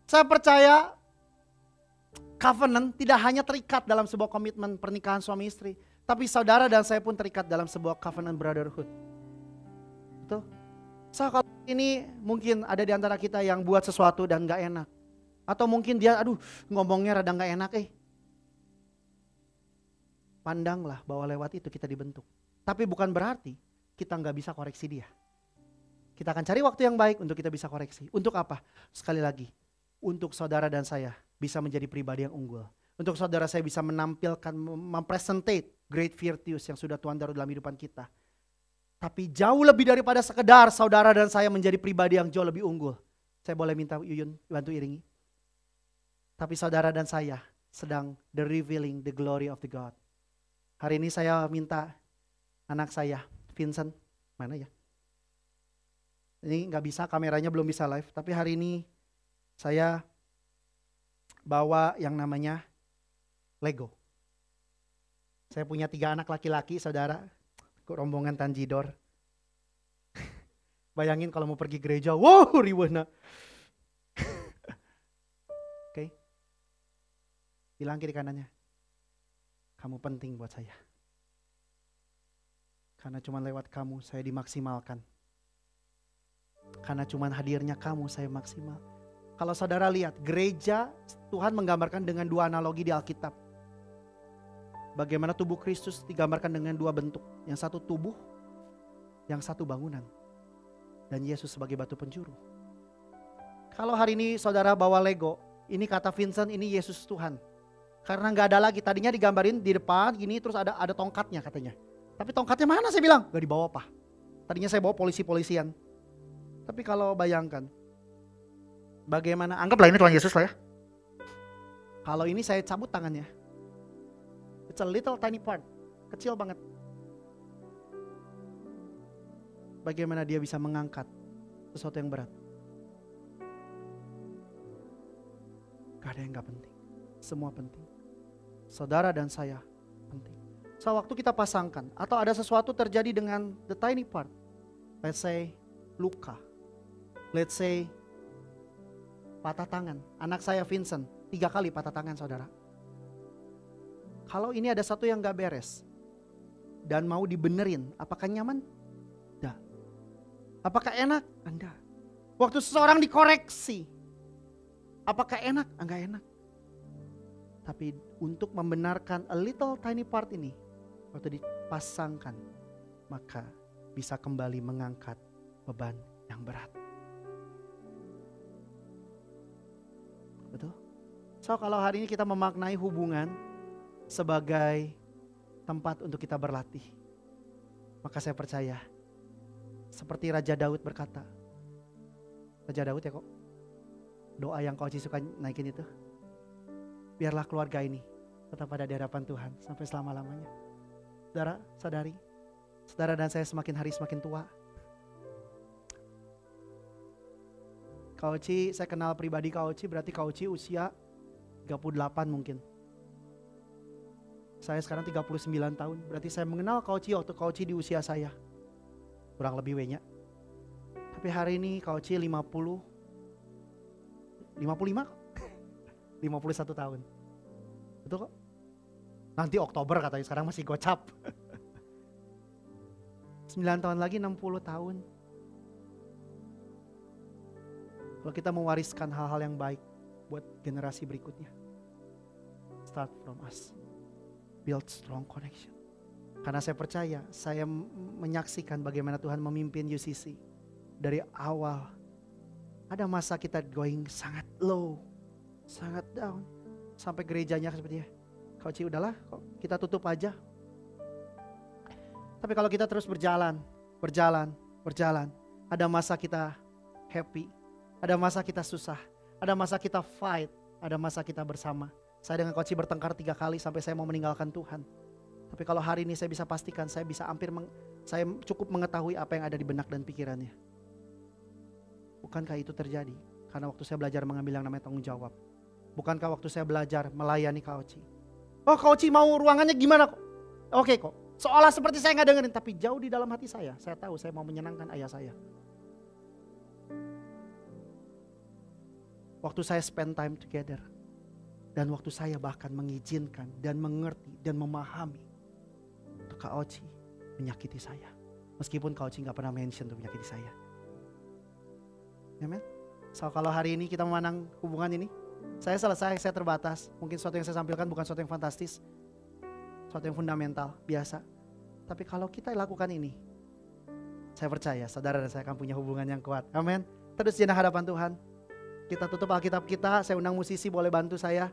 Saya percaya covenant tidak hanya terikat dalam sebuah komitmen pernikahan suami istri, tapi saudara dan saya pun terikat dalam sebuah covenant brotherhood. Betul? So kalau ini mungkin ada di antara kita yang buat sesuatu dan gak enak. Atau mungkin dia ngomongnya rada gak enak Pandanglah bahwa lewat itu kita dibentuk. Tapi bukan berarti kita gak bisa koreksi dia. Kita akan cari waktu yang baik untuk kita bisa koreksi. Untuk apa? Sekali lagi, untuk saudara dan saya bisa menjadi pribadi yang unggul. Untuk saudara saya bisa menampilkan, mempresentate great virtues yang sudah Tuhan taruh dalam kehidupan kita. Tapi jauh lebih daripada sekedar saudara dan saya menjadi pribadi yang jauh lebih unggul. Saya boleh minta Yuyun bantu iringi. Tapi saudara dan saya sedang the revealing the glory of the God. Hari ini saya minta anak saya, Vincent, mana ya? Ini gak bisa, kameranya belum bisa live. Tapi hari ini saya bawa yang namanya Lego. Saya punya 3 anak laki-laki saudara, rombongan Tanjidor. Bayangin kalau mau pergi gereja, wow riweuhna. Oke. Bilang kiri kanannya, kamu penting buat saya. Karena cuma lewat kamu saya dimaksimalkan. Karena cuma hadirnya kamu saya maksimal. Kalau saudara lihat, gereja Tuhan menggambarkan dengan 2 analogi di Alkitab. Bagaimana tubuh Kristus digambarkan dengan 2 bentuk. Yang satu tubuh, yang satu bangunan. Dan Yesus sebagai batu penjuru. Kalau hari ini saudara bawa Lego, ini kata Vincent, ini Yesus Tuhan. Karena gak ada lagi, tadinya digambarin di depan gini terus ada tongkatnya katanya. Tapi tongkatnya mana saya bilang? Gak dibawa Pak. Tadinya saya bawa polisi-polisian. Tapi kalau bayangkan, bagaimana, anggaplah ini Tuhan Yesus lah ya. Kalau ini saya cabut tangannya. It's a little tiny part. Kecil banget. Bagaimana dia bisa mengangkat sesuatu yang berat. Gak ada yang gak penting. Semua penting. Saudara dan saya penting. So waktu kita pasangkan, atau ada sesuatu terjadi dengan the tiny part. Let's say luka. Let's say patah tangan. Anak saya Vincent 3 kali patah tangan saudara. Kalau ini ada satu yang gak beres, dan mau dibenerin, apakah nyaman? Tidak. Apakah enak? Enggak. Waktu seseorang dikoreksi, apakah enak? Enggak enak. Tapi untuk membenarkan a little tiny part ini, waktu dipasangkan, maka bisa kembali mengangkat beban yang berat. Betul? So kalau hari ini kita memaknai hubungan sebagai tempat untuk kita berlatih, maka saya percaya seperti Raja Daud berkata, Raja Daud ya kok, doa yang kau suka naikin itu, biarlah keluarga ini tetap ada di hadapan Tuhan sampai selama-lamanya. Saudara, sadari, saudara dan saya semakin hari semakin tua. Kak Oci, saya kenal pribadi Kak Oci, berarti Kak Oci usia 38 mungkin. Saya sekarang 39 tahun, berarti saya mengenal Kak Oci waktu Kak Oci di usia saya. Kurang lebih wenya. Tapi hari ini Kak Oci 55 51 tahun. Betul kok? Nanti Oktober katanya, sekarang masih gocap. 9 tahun lagi 60 tahun. Kalau kita mewariskan hal-hal yang baik buat generasi berikutnya, start from us. Build strong connection. Karena saya percaya, saya menyaksikan bagaimana Tuhan memimpin UCC. Dari awal, ada masa kita going sangat low, sangat down. Sampai gerejanya seperti Kak Oci udahlah, kita tutup aja. Tapi kalau kita terus berjalan, ada masa kita happy, ada masa kita susah, ada masa kita fight, ada masa kita bersama. Saya dengan Kak Oci bertengkar 3 kali sampai saya mau meninggalkan Tuhan. Tapi kalau hari ini saya bisa pastikan, saya bisa saya cukup mengetahui apa yang ada di benak dan pikirannya. Bukankah itu terjadi? Karena waktu saya belajar mengambil yang namanya tanggung jawab. Bukankah waktu saya belajar melayani Kak Oci? Oh Kak Oci mau ruangannya gimana kok? Oke kok. Seolah seperti saya gak dengerin, tapi jauh di dalam hati saya tahu saya mau menyenangkan ayah saya. Waktu saya spend time together. Dan waktu saya bahkan mengizinkan dan mengerti dan memahami untuk Kak Oci menyakiti saya. Meskipun Kak Oci gak pernah mention untuk menyakiti saya. Amen. So kalau hari ini kita memandang hubungan ini, saya selesai, saya terbatas. Mungkin sesuatu yang saya sampaikan bukan sesuatu yang fantastis, sesuatu yang fundamental, biasa. Tapi kalau kita lakukan ini, saya percaya saudara dan saya akan punya hubungan yang kuat. Amin. Terus di hadapan Tuhan. Kita tutup Alkitab kita, saya undang musisi boleh bantu saya.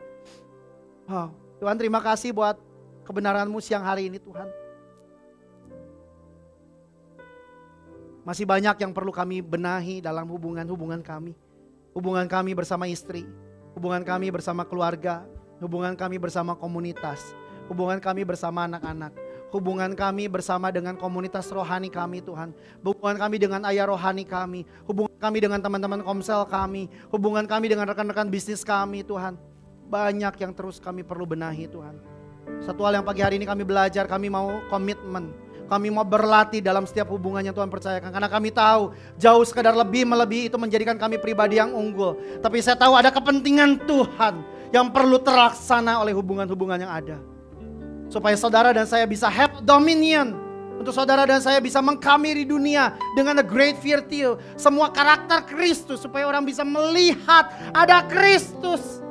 Oh, Tuhan terima kasih buat kebenaran-Mu siang hari ini Tuhan. Masih banyak yang perlu kami benahi dalam hubungan-hubungan kami. Hubungan kami bersama istri, hubungan kami bersama keluarga, hubungan kami bersama komunitas, hubungan kami bersama anak-anak, hubungan kami bersama dengan komunitas rohani kami Tuhan, hubungan kami dengan ayah rohani kami, hubungan kami dengan teman-teman komsel kami, hubungan kami dengan rekan-rekan bisnis kami Tuhan. Banyak yang terus kami perlu benahi Tuhan. Satu hal yang pagi hari ini kami belajar, kami mau komitmen. Kami mau berlatih dalam setiap hubungan yang Tuhan percayakan. Karena kami tahu jauh sekadar lebih melebihi itu menjadikan kami pribadi yang unggul. Tapi saya tahu ada kepentingan Tuhan yang perlu terlaksana oleh hubungan-hubungan yang ada. Supaya saudara dan saya bisa have dominion. Untuk saudara dan saya bisa mengkamiri dunia dengan a great virtue. Semua karakter Kristus supaya orang bisa melihat ada Kristus.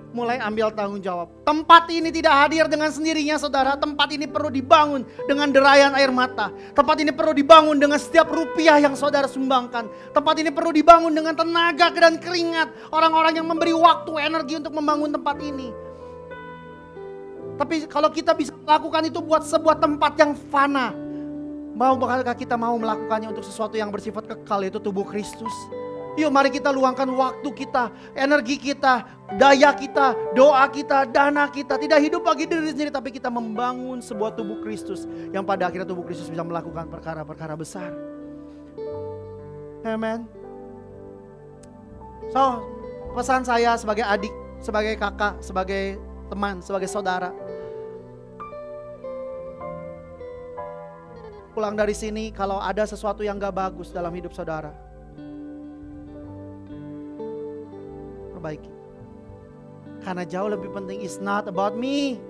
Mulai ambil tanggung jawab. Tempat ini tidak hadir dengan sendirinya saudara. Tempat ini perlu dibangun dengan derayan air mata. Tempat ini perlu dibangun dengan setiap rupiah yang saudara sumbangkan. Tempat ini perlu dibangun dengan tenaga dan keringat orang-orang yang memberi waktu, energi untuk membangun tempat ini. Tapi kalau kita bisa melakukan itu buat sebuah tempat yang fana, maukah kita mau melakukannya untuk sesuatu yang bersifat kekal, yaitu tubuh Kristus? Yuk mari kita luangkan waktu kita, energi kita, daya kita, doa kita, dana kita. Tidak hidup bagi diri sendiri, tapi kita membangun sebuah tubuh Kristus. Yang pada akhirnya tubuh Kristus bisa melakukan perkara-perkara besar. Amen. So, pesan saya sebagai adik, sebagai kakak, sebagai teman, sebagai saudara. Pulang dari sini kalau ada sesuatu yang gak bagus dalam hidup saudara, perbaiki. Karena jauh lebih penting, it's not about me,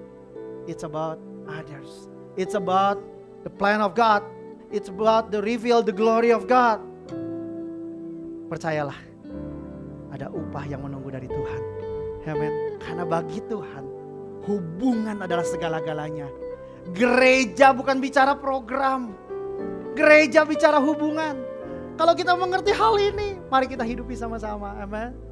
It's about others. It's about the plan of God. It's about the reveal the glory of God. Percayalah, ada upah yang menunggu dari Tuhan. Amen. Karena bagi Tuhan, hubungan adalah segala-galanya. Gereja bukan bicara program. Gereja bicara hubungan. Kalau kita mengerti hal ini, mari kita hidupi sama-sama. Amen.